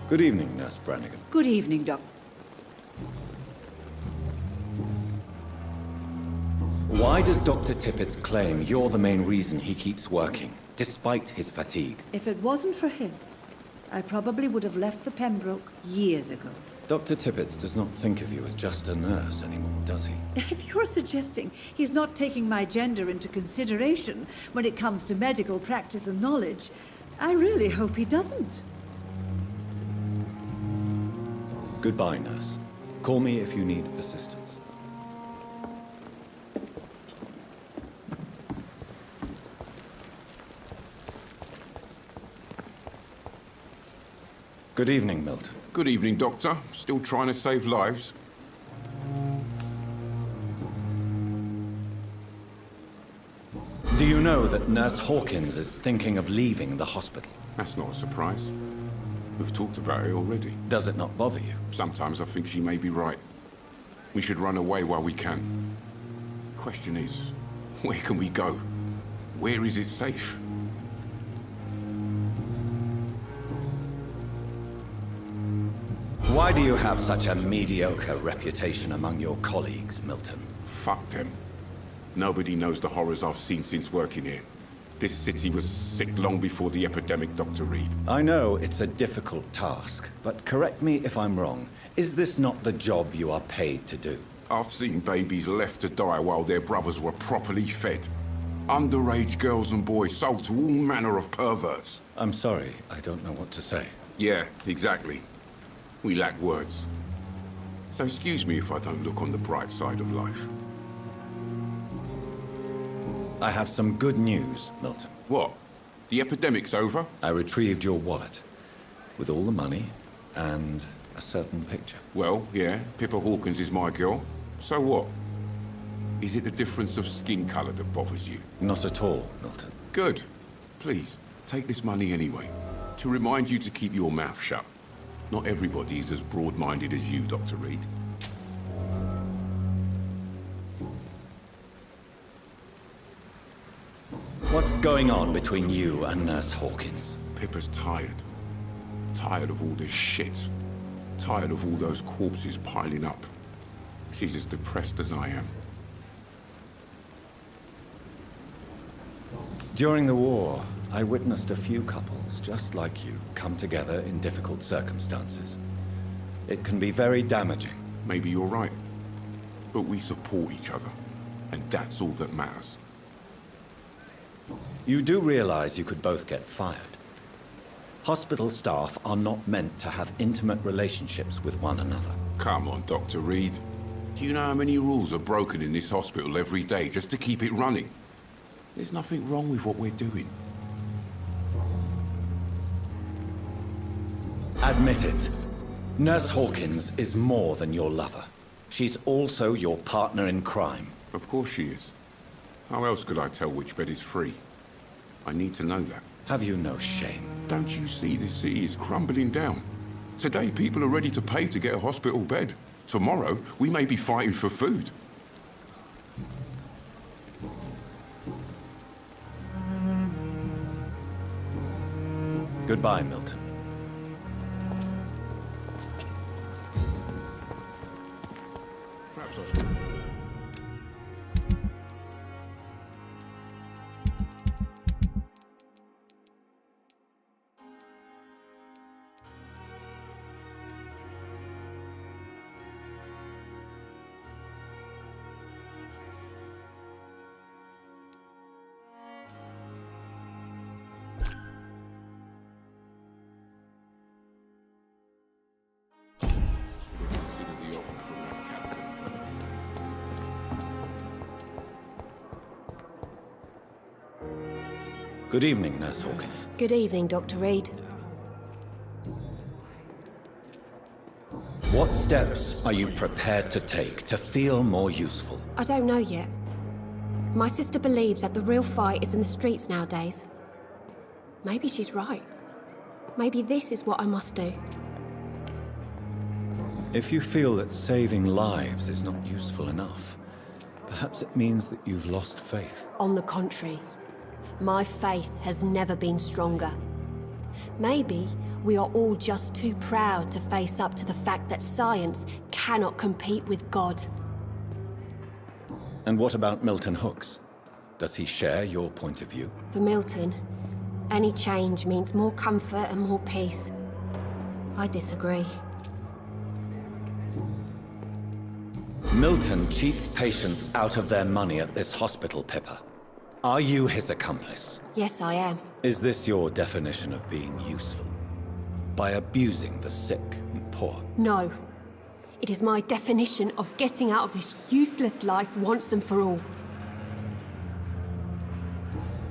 Good evening, Nurse Brannigan. Good evening, Doctor. Why does Dr. Tippett claim you're the main reason he keeps working, despite his fatigue? If it wasn't for him, I probably would have left the Pembroke years ago. Dr. Tippett does not think of you as just a nurse anymore, does he? If you're suggesting he's not taking my gender into consideration when it comes to medical practice and knowledge, I really hope he doesn't. Goodbye, nurse. Call me if you need assistance. Good evening, Milton. Good evening, Doctor. Still trying to save lives? Do you know that Nurse Hawkins is thinking of leaving the hospital? That's not a surprise. We've talked about it already. Does it not bother you? Sometimes I think she may be right. We should run away while we can. Question is, where can we go? Where is it safe? Why do you have such a mediocre reputation among your colleagues, Milton? Fuck them. Nobody knows the horrors I've seen since working here. This city was sick long before the epidemic, Dr. Reed. I know it's a difficult task, but correct me if I'm wrong. Is this not the job you are paid to do? I've seen babies left to die while their brothers were properly fed. Underage girls and boys sold to all manner of perverts. I'm sorry, I don't know what to say. Yeah, exactly. We lack words. So excuse me if I don't look on the bright side of life. I have some good news, Milton. What? The epidemic's over? I retrieved your wallet, with all the money and a certain picture. Well, yeah, Pippa Hawkins is my girl. So what? Is it the difference of skin color that bothers you? Not at all, Milton. Good. Please, take this money anyway. To remind you to keep your mouth shut. Not everybody is as broad-minded as you, Dr. Reed. What's going on between you and Nurse Hawkins? Pippa's tired. Tired of all this shit. Tired of all those corpses piling up. She's as depressed as I am. During the war, I witnessed a few couples, just like you, come together in difficult circumstances. It can be very damaging. Maybe you're right. But we support each other. And that's all that matters. You do realize you could both get fired. Hospital staff are not meant to have intimate relationships with one another. Come on, Dr. Reed. Do you know how many rules are broken in this hospital every day just to keep it running? There's nothing wrong with what we're doing. Admit it. Nurse Hawkins is more than your lover. She's also your partner in crime. Of course she is. How else could I tell which bed is free? I need to know that. Have you no shame? Don't you see this city is crumbling down? Today, people are ready to pay to get a hospital bed. Tomorrow, we may be fighting for food. Goodbye, Milton. Perhaps I should... Good evening, Nurse Hawkins. Good evening, Dr. Reed. What steps are you prepared to take to feel more useful? I don't know yet. My sister believes that the real fight is in the streets nowadays. Maybe she's right. Maybe this is what I must do. If you feel that saving lives is not useful enough, perhaps it means that you've lost faith. On the contrary, my faith has never been stronger. Maybe we are all just too proud to face up to the fact that science cannot compete with God. And what about Milton Hooks? Does he share your point of view? For Milton, any change means more comfort and more peace. I disagree. Milton cheats patients out of their money at this hospital, Pippa. Are you his accomplice? Yes, I am. Is this your definition of being useful? By abusing the sick and poor? No. It is my definition of getting out of this useless life once and for all.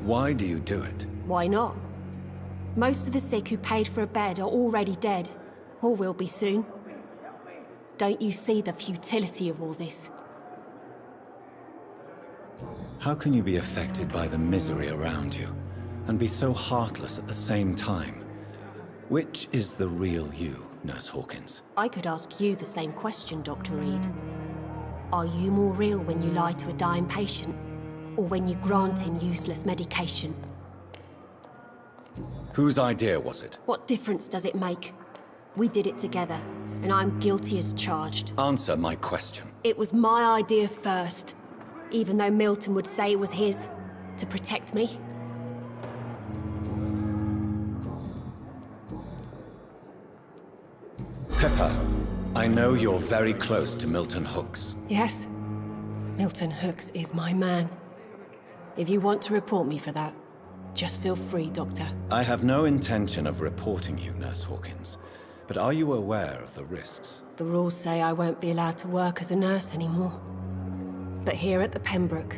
Why do you do it? Why not? Most of the sick who paid for a bed are already dead, or will be soon. Don't you see the futility of all this? How can you be affected by the misery around you, and be so heartless at the same time? Which is the real you, Nurse Hawkins? I could ask you the same question, Dr. Reed. Are you more real when you lie to a dying patient, or when you grant him useless medication? Whose idea was it? What difference does it make? We did it together, and I'm guilty as charged. Answer my question. It was my idea first, even though Milton would say it was his, to protect me. Pepper, I know you're very close to Milton Hooks. Yes, Milton Hooks is my man. If you want to report me for that, just feel free, Doctor. I have no intention of reporting you, Nurse Hawkins, but are you aware of the risks? The rules say I won't be allowed to work as a nurse anymore. But here at the Pembroke,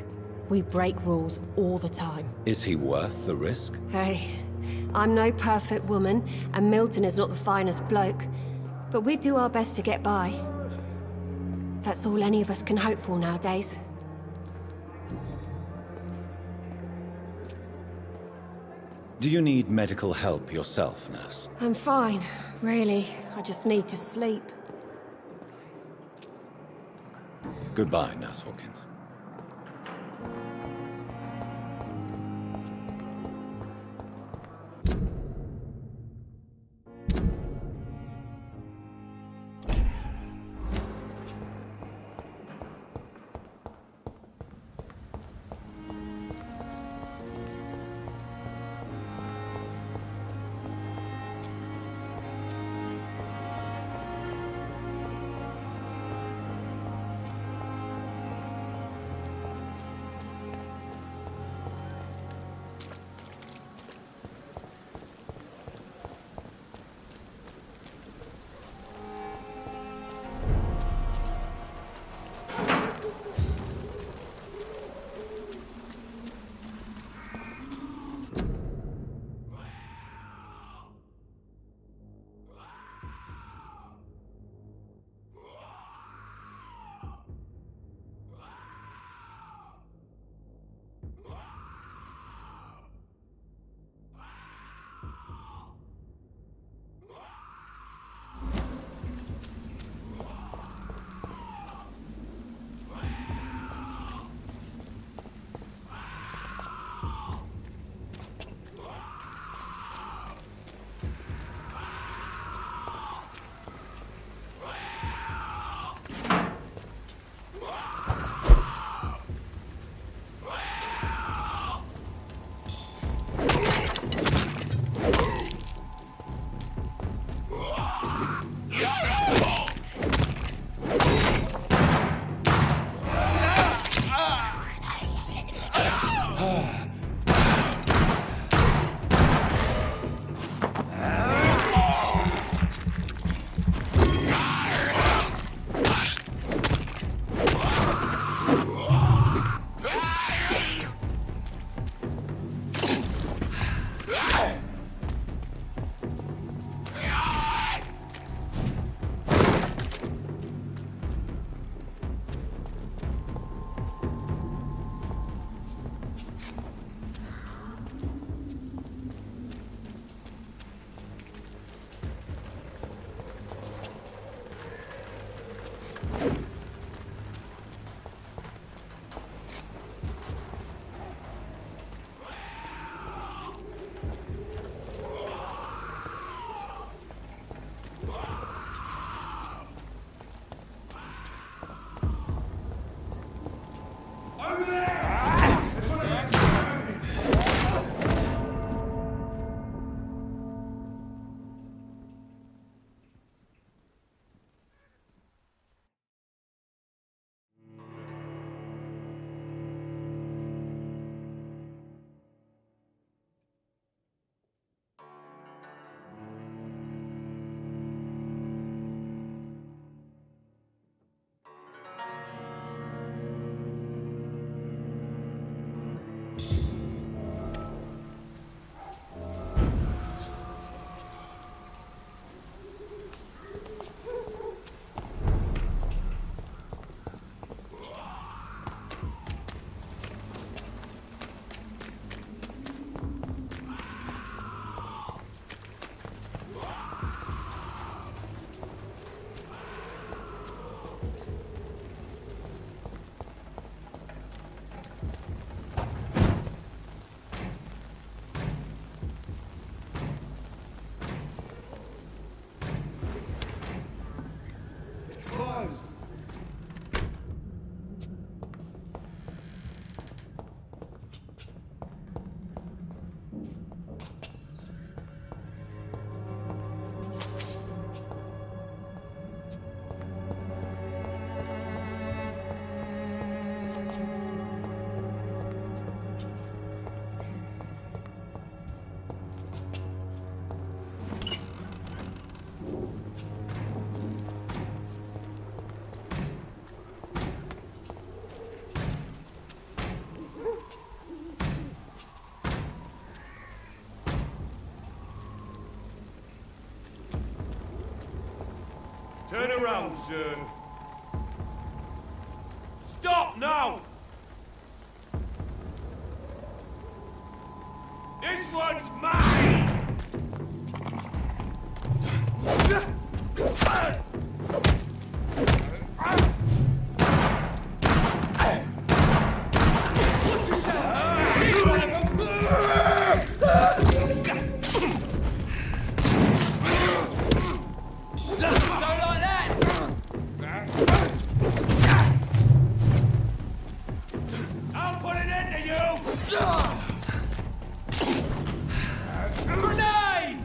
we break rules all the time. Is he worth the risk? Hey, I'm no perfect woman, and Milton is not the finest bloke, but we do our best to get by. That's all any of us can hope for nowadays. Do you need medical help yourself, nurse? I'm fine, really. I just need to sleep. Goodbye, Nurse Hawkins. Turn around, sir. Stop now! This one's mine! I'll put an end to you! Grenade!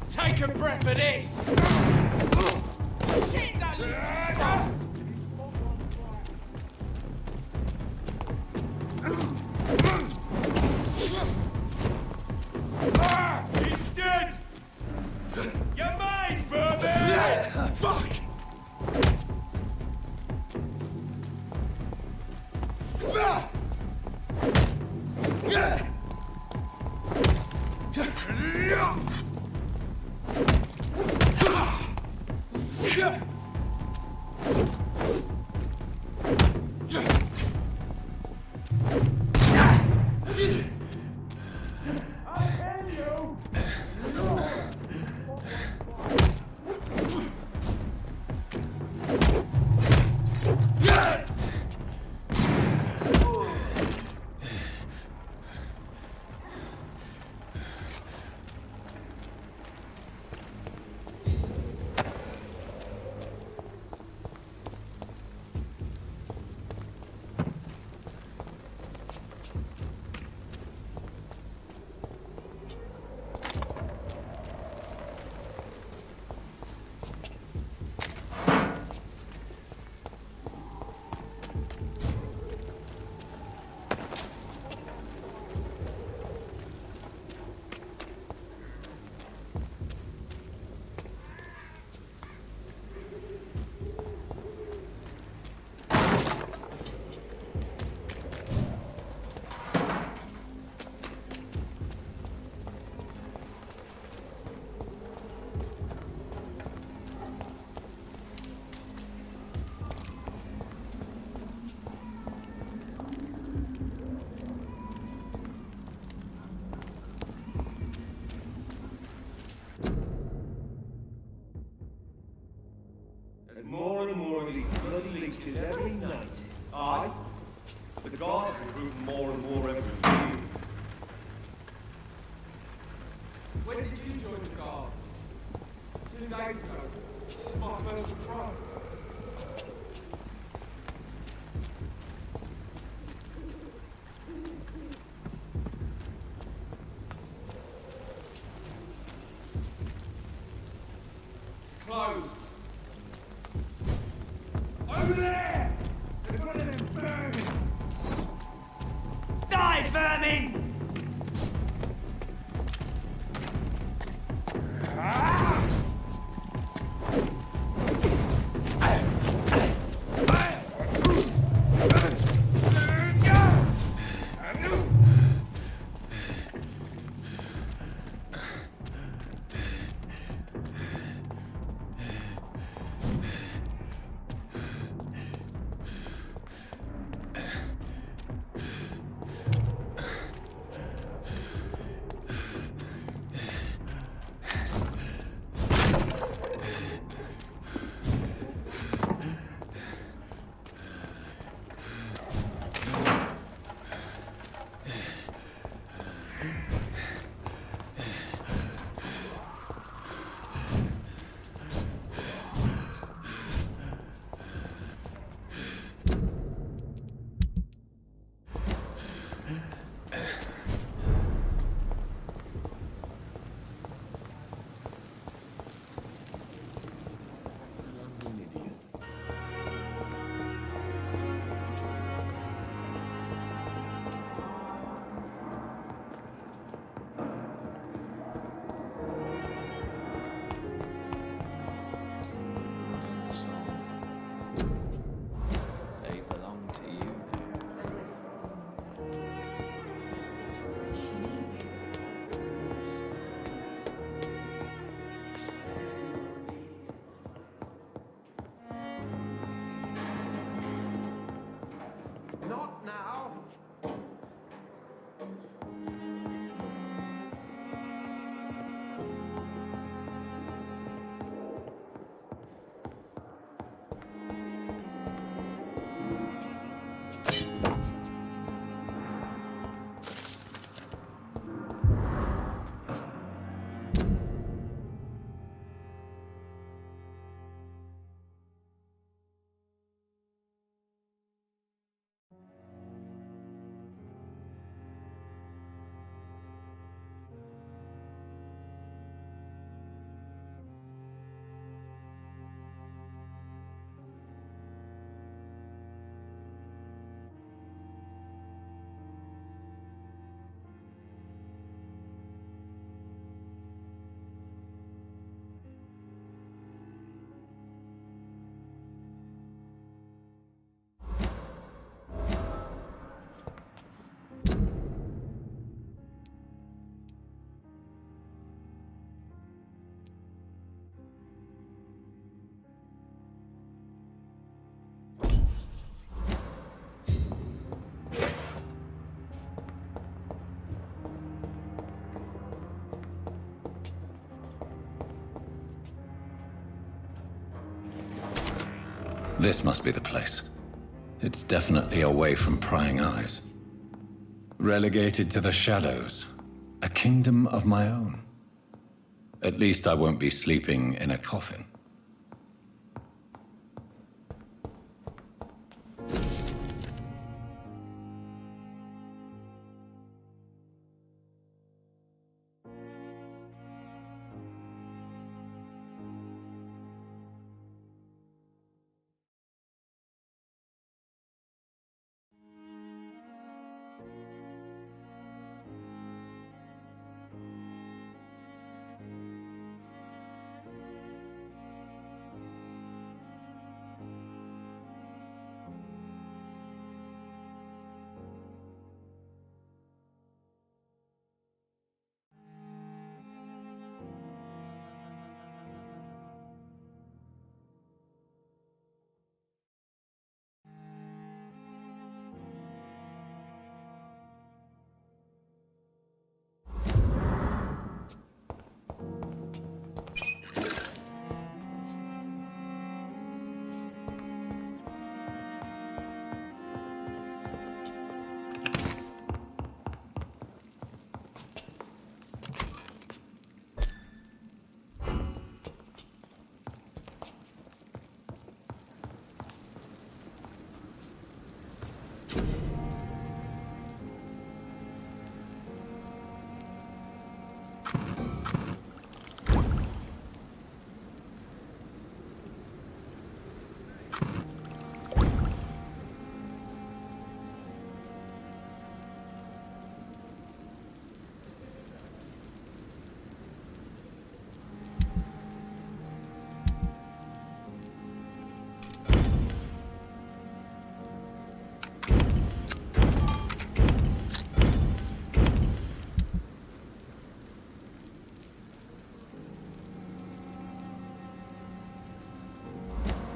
Take a breath of this! Shit, that leech is fast! He's dead! You're mine, Vampyr! Fuck! There's more and more of these bloody leeches every night. I, the guard, recruit more and more every year. When did you join the guard? 2 days ago. This is my first patrol. It's closed. Over there! There's one of them vermin! Die, vermin! This must be the place. It's definitely away from prying eyes. Relegated to the shadows. A kingdom of my own. At least I won't be sleeping in a coffin.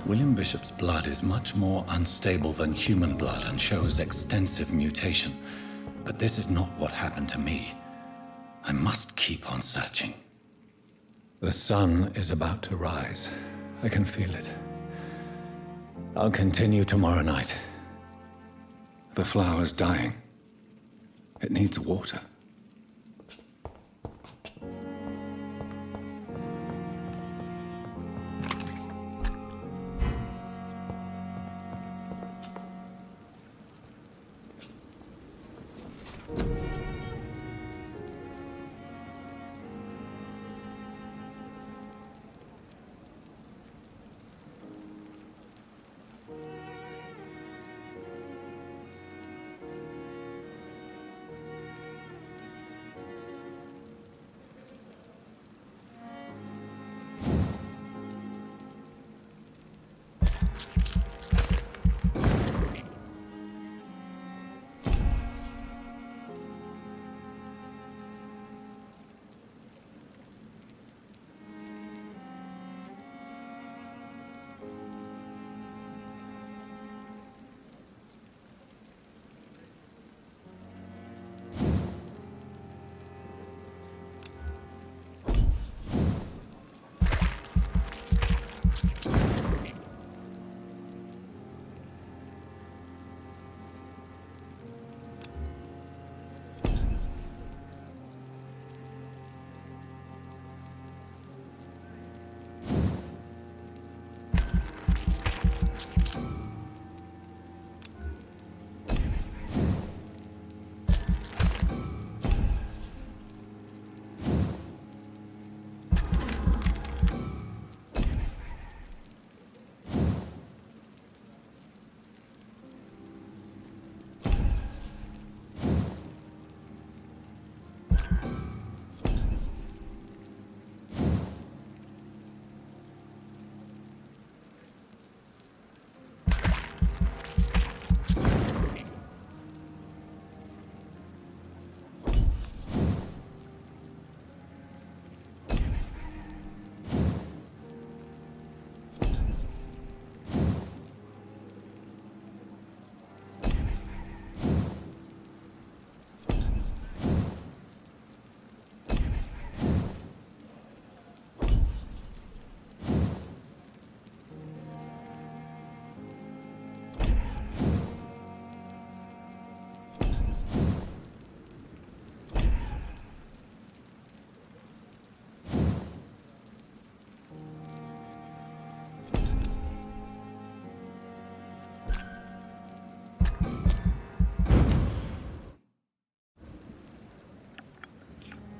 William Bishop's blood is much more unstable than human blood and shows extensive mutation. But this is not what happened to me. I must keep on searching. The sun is about to rise. I can feel it. I'll continue tomorrow night. The flower's dying. It needs water.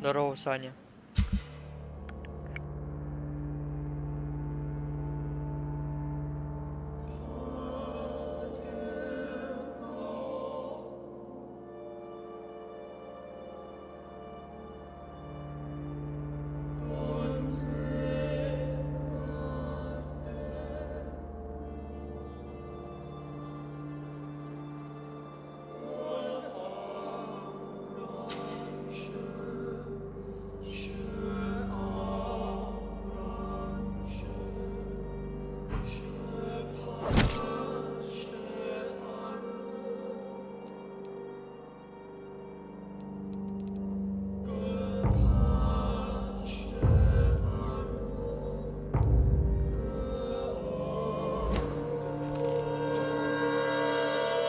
Здорово, Саня.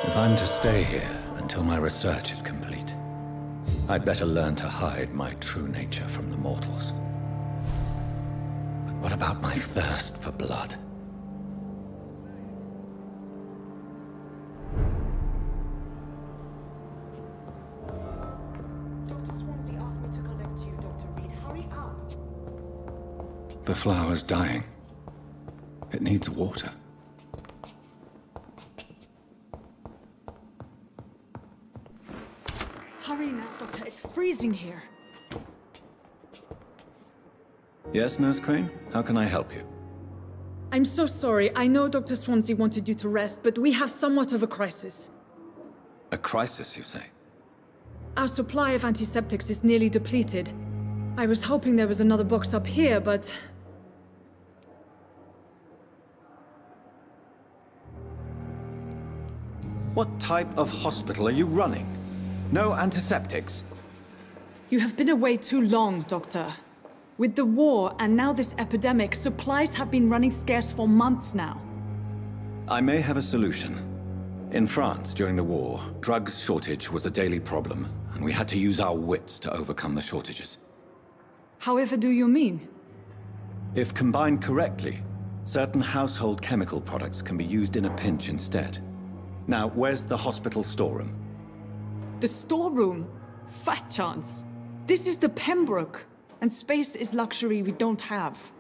If I'm to stay here until my research is complete, I'd better learn to hide my true nature from the mortals. But what about my thirst for blood? Dr. Swansea asked me to collect you, Dr. Reed. Hurry up. The flower's dying. It needs water. Hurry now, Doctor. It's freezing here. Yes, Nurse Crane? How can I help you? I'm so sorry. I know Dr. Swansea wanted you to rest, but we have somewhat of a crisis. A crisis, you say? Our supply of antiseptics is nearly depleted. I was hoping there was another box up here, but... What type of hospital are you running? No antiseptics? You have been away too long, Doctor. With the war and now this epidemic, supplies have been running scarce for months now. I may have a solution. In France, during the war, drugs shortage was a daily problem, and we had to use our wits to overcome the shortages. However do you mean? If combined correctly, certain household chemical products can be used in a pinch instead. Now, where's the hospital storeroom? The storeroom? Fat chance. This is the Pembroke, and space is luxury we don't have.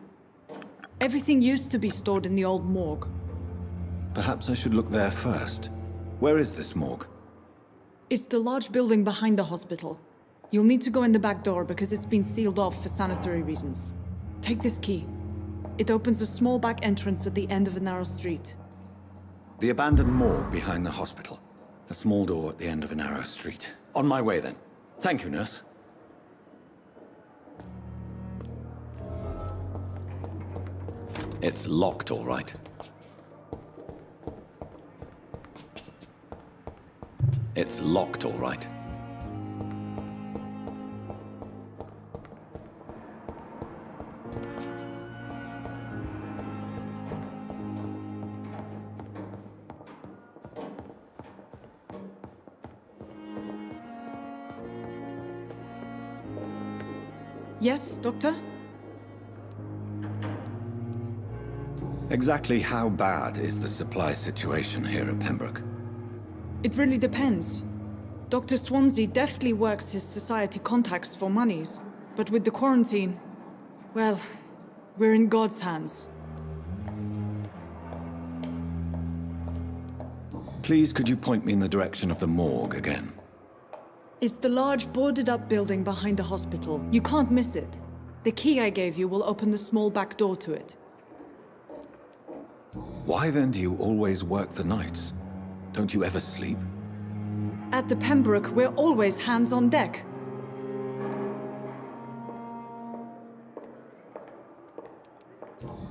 Everything used to be stored in the old morgue. Perhaps I should look there first. Where is this morgue? It's the large building behind the hospital. You'll need to go in the back door because it's been sealed off for sanitary reasons. Take this key. It opens a small back entrance at the end of a narrow street. The abandoned morgue behind the hospital. A small door at the end of a narrow street. On my way, then. Thank you, nurse. It's locked, all right. It's locked, all right. Yes, Doctor? Exactly how bad is the supply situation here at Pembroke? It really depends. Dr. Swansea deftly works his society contacts for monies, but with the quarantine, well, we're in God's hands. Please, could you point me in the direction of the morgue again? It's the large boarded-up building behind the hospital. You can't miss it. The key I gave you will open the small back door to it. Why then do you always work the nights? Don't you ever sleep? At the Pembroke, we're always hands on deck.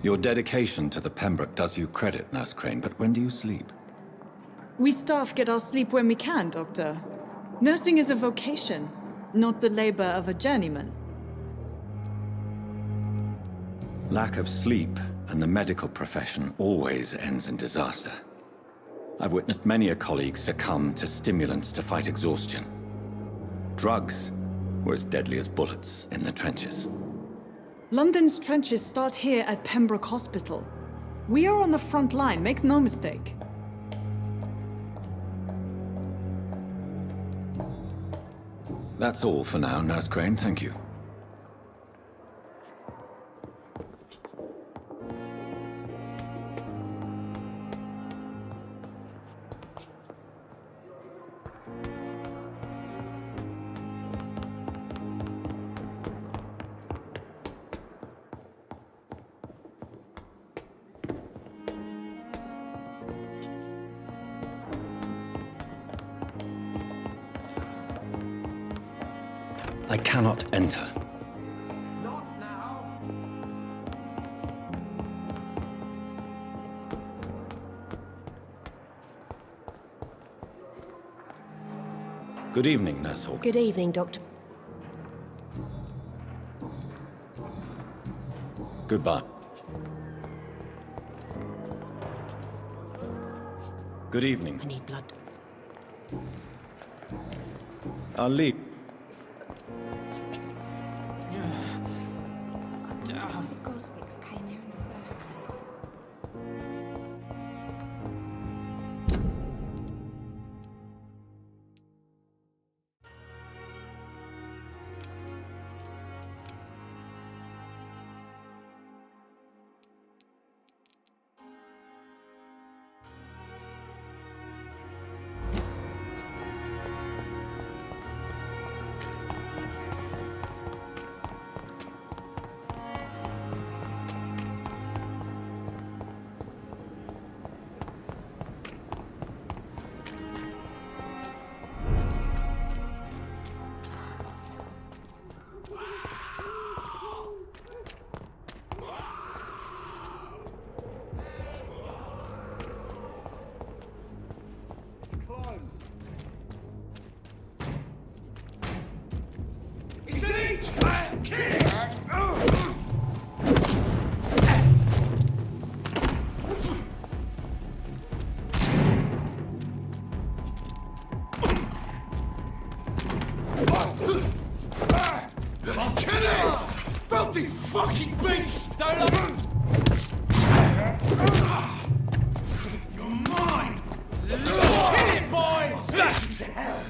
Your dedication to the Pembroke does you credit, Nurse Crane, but when do you sleep? We staff get our sleep when we can, Doctor. Nursing is a vocation, not the labor of a journeyman. Lack of sleep and the medical profession always ends in disaster. I've witnessed many a colleague succumb to stimulants to fight exhaustion. Drugs were as deadly as bullets in the trenches. London's trenches start here at Pembroke Hospital. We are on the front line, make no mistake. That's all for now, Nurse Crane, thank you. I cannot enter. Not now. Good evening, Nurse Hawk. Good evening, Doctor. Goodbye. Good evening. I need blood. I'll leave. The Goswicks came here in the first place. Filthy fucking beast! You're mine! Kill it, boys! To hell!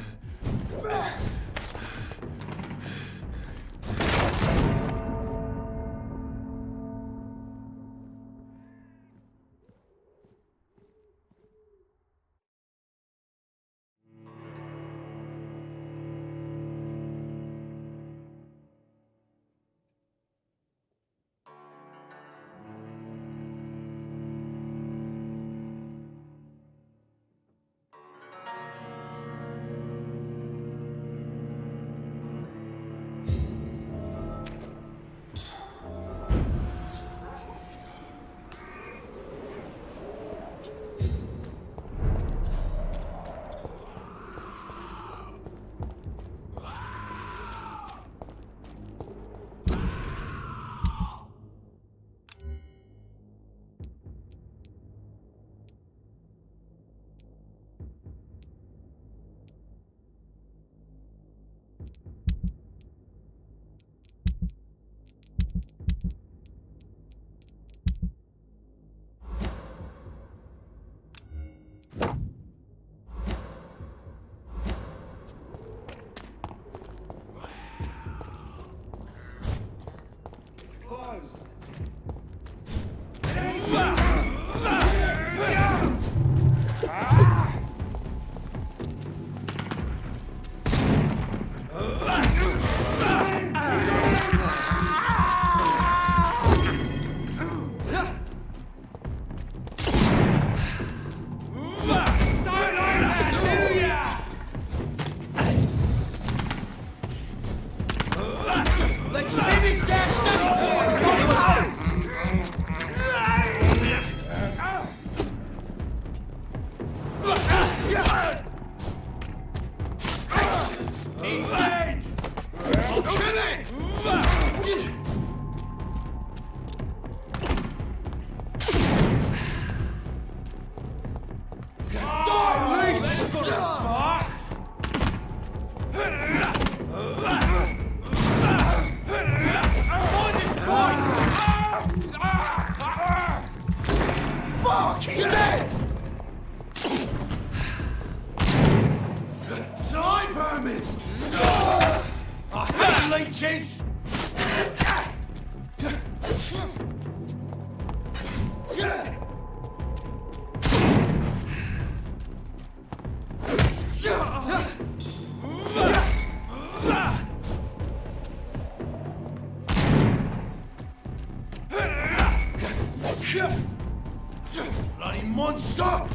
Bloody monster!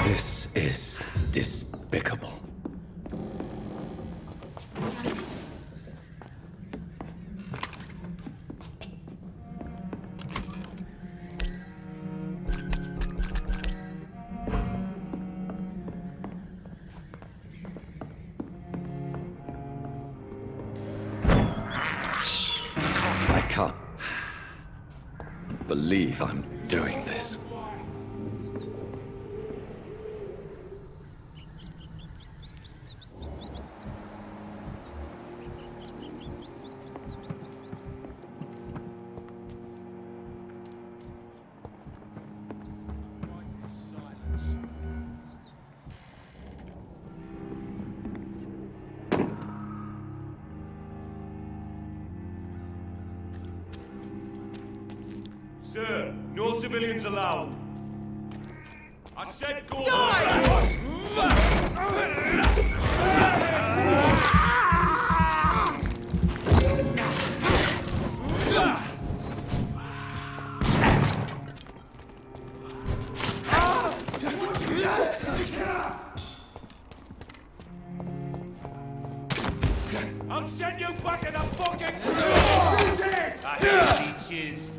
This is despicable. I can't believe I'm doing this. Sir, no civilians allowed. I said go I'll send you back in a fucking shoot it! I hate leeches.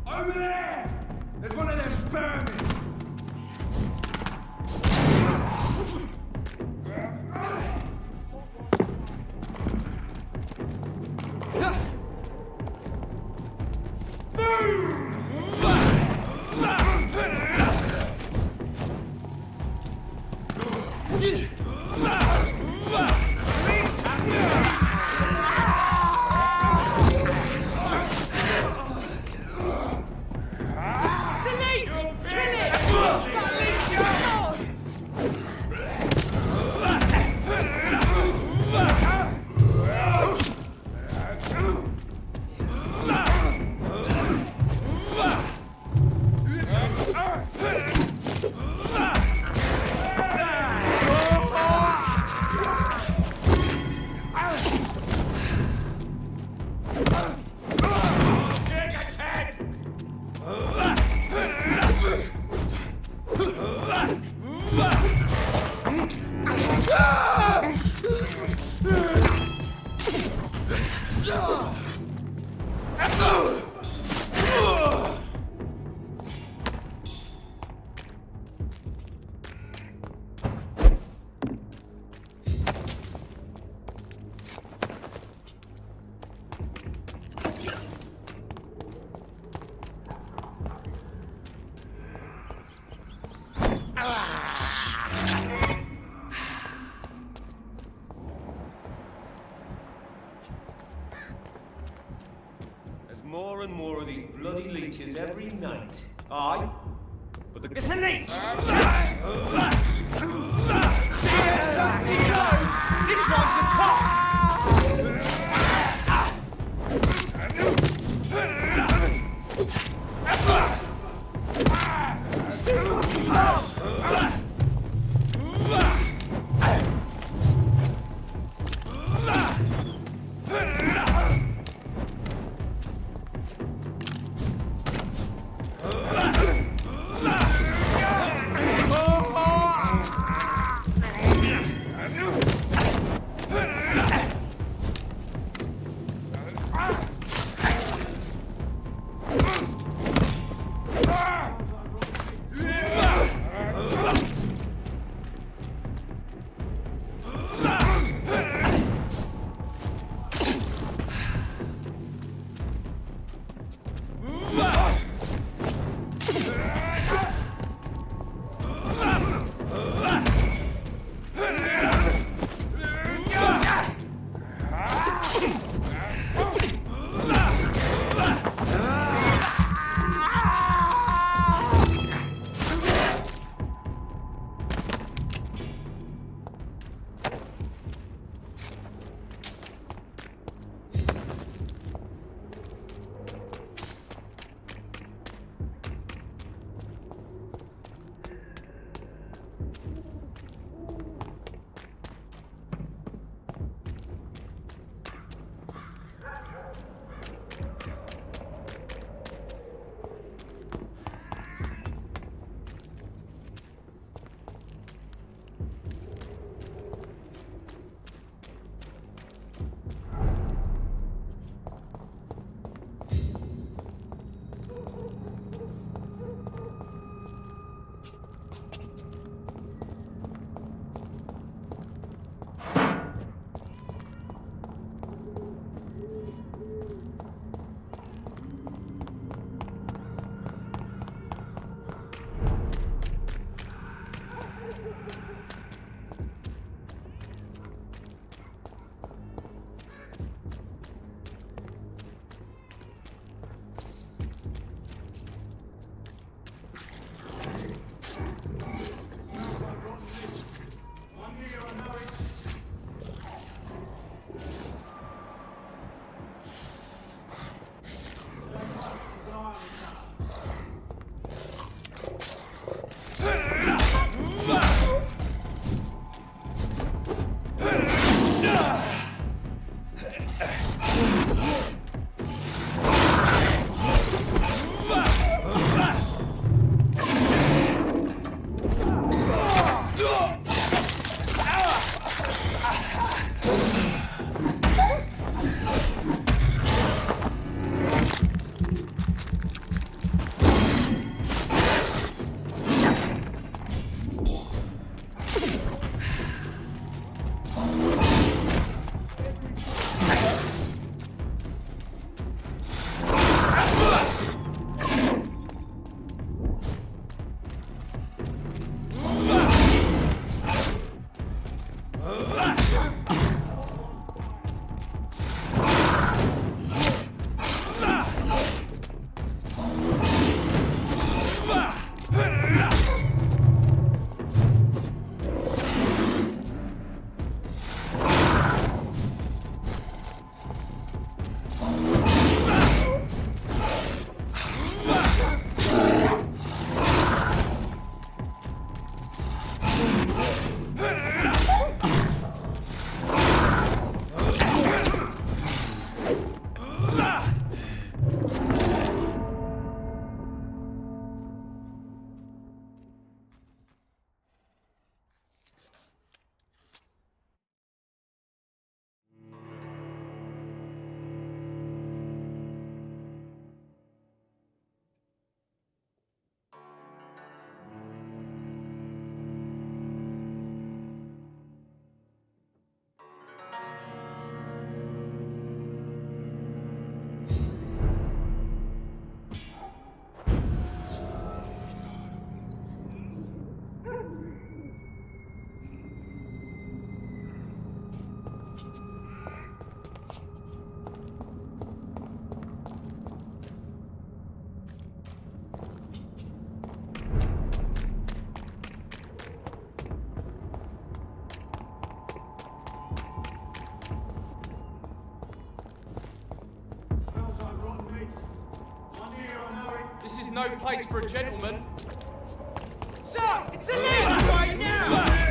Over there! There's one of them vermin! every night. Aye. But the... It's a leech! See it, fancy clothes! This one's the top! no place for a gentleman. Sir, it's a lift right now!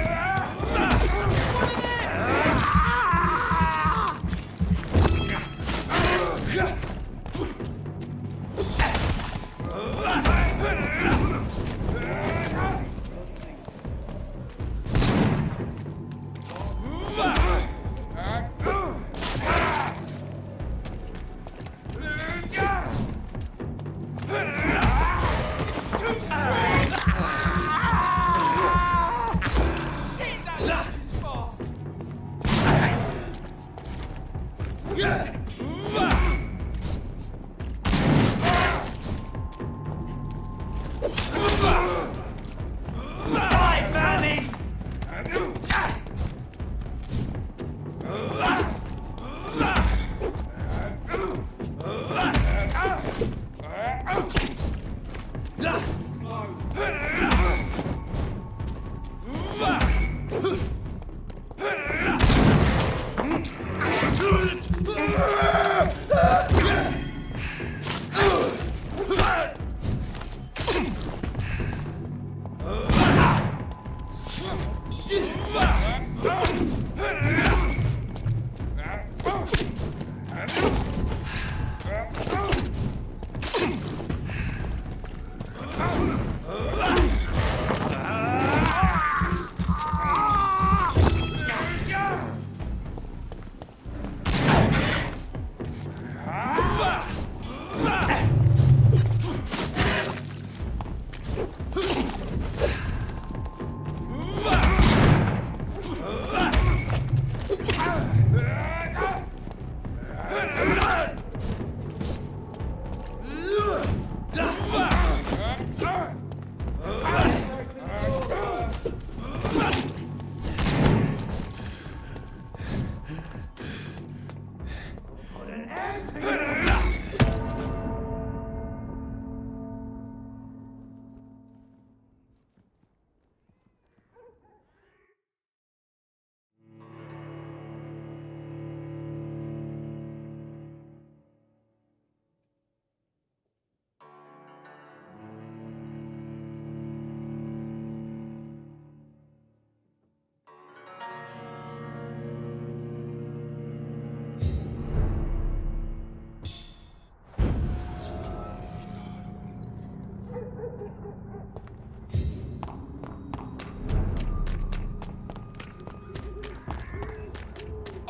One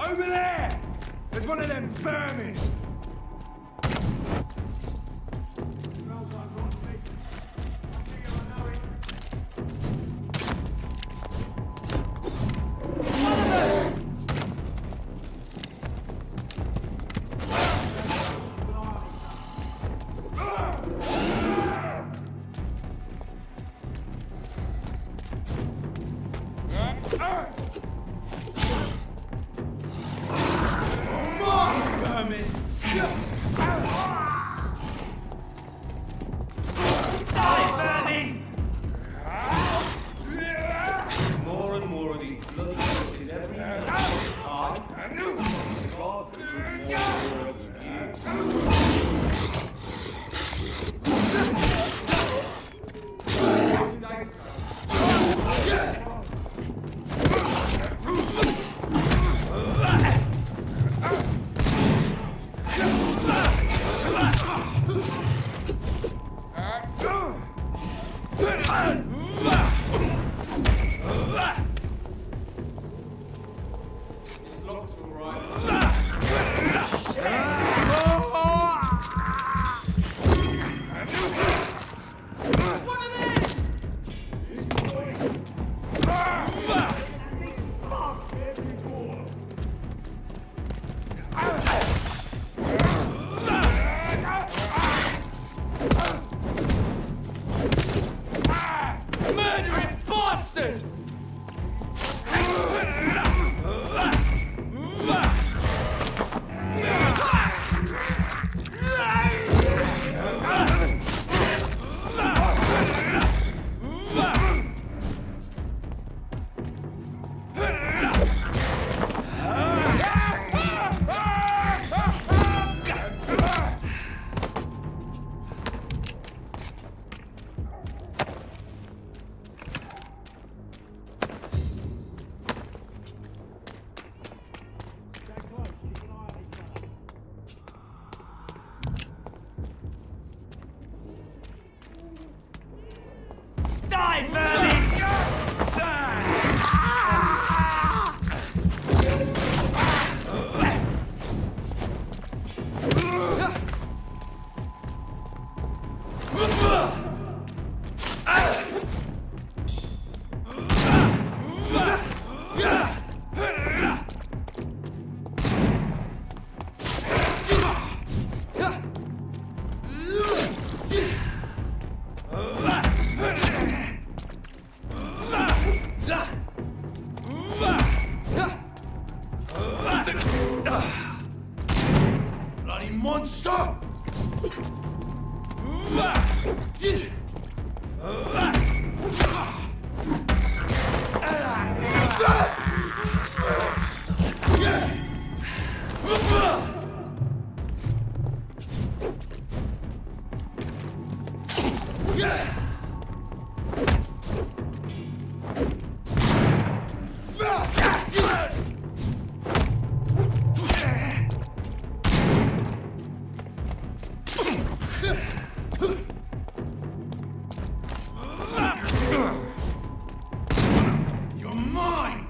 of over there! There's one of them vermin! Die, vermin! Bloody monster! You're mine!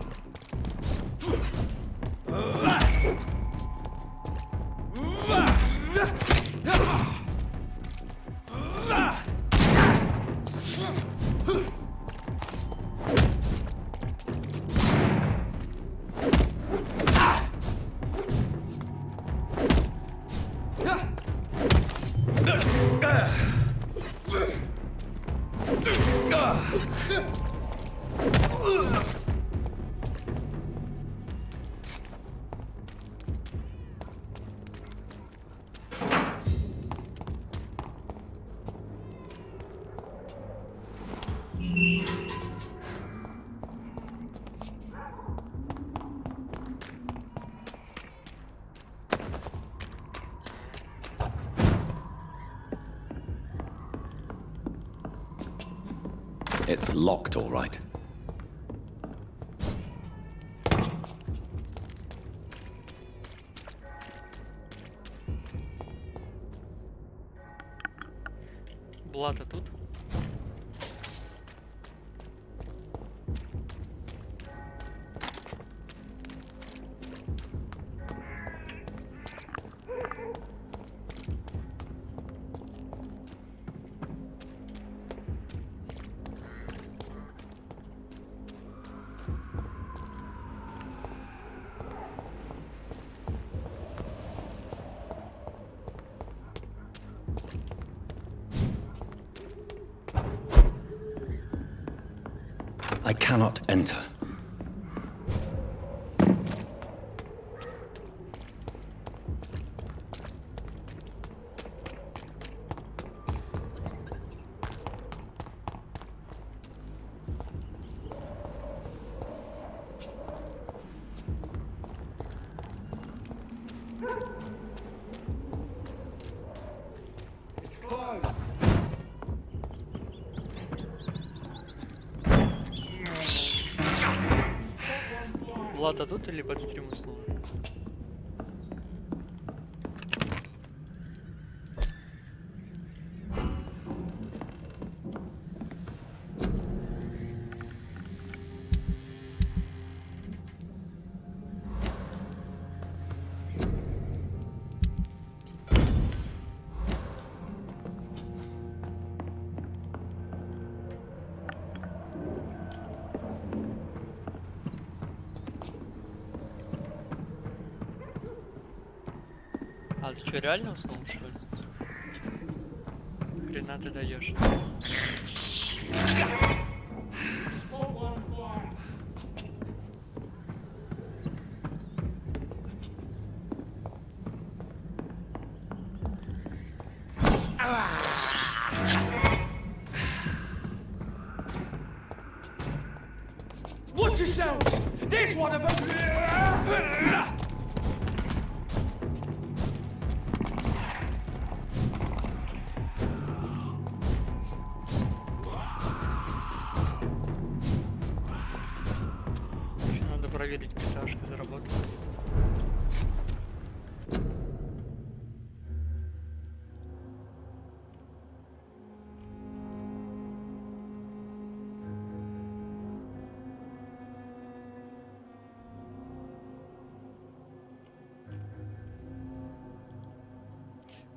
It's locked, all right. Блата тут? I cannot enter. Блата тут или под стрим уснул? А ты что, реально уснул, что ли? Хрена ты даешь. Watch yourselves! There's one of them! Еще надо проверить, пяташка заработала.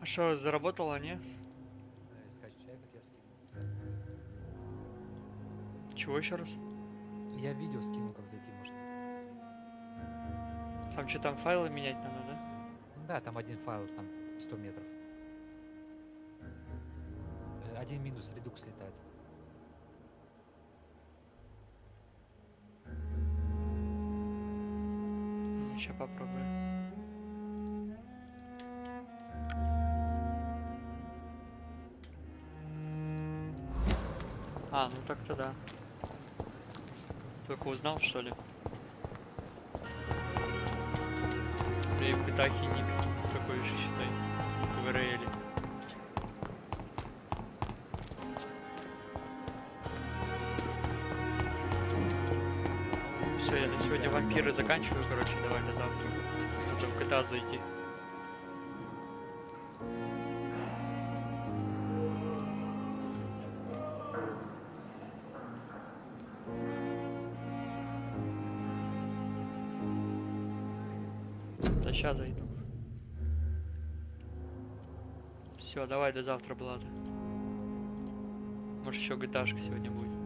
А что, заработало, не? Скачай, как я скинул. Чего еще раз? Я видео скинул, как зайти можно. Там что, там файлы менять надо, да? Да, там один файл, там 100 метров. Один минус, редукс летает. Сейчас попробую. А, ну так-то да. Только узнал, что ли? И в Гитахе ник такой же, считай, как в Рейле. Все, я на сегодня вампиры заканчиваю, короче, давай до завтра. Надо в GTA зайти. Да сейчас зайду. Все, давай до завтра, Блада. Может еще GTA сегодня будет.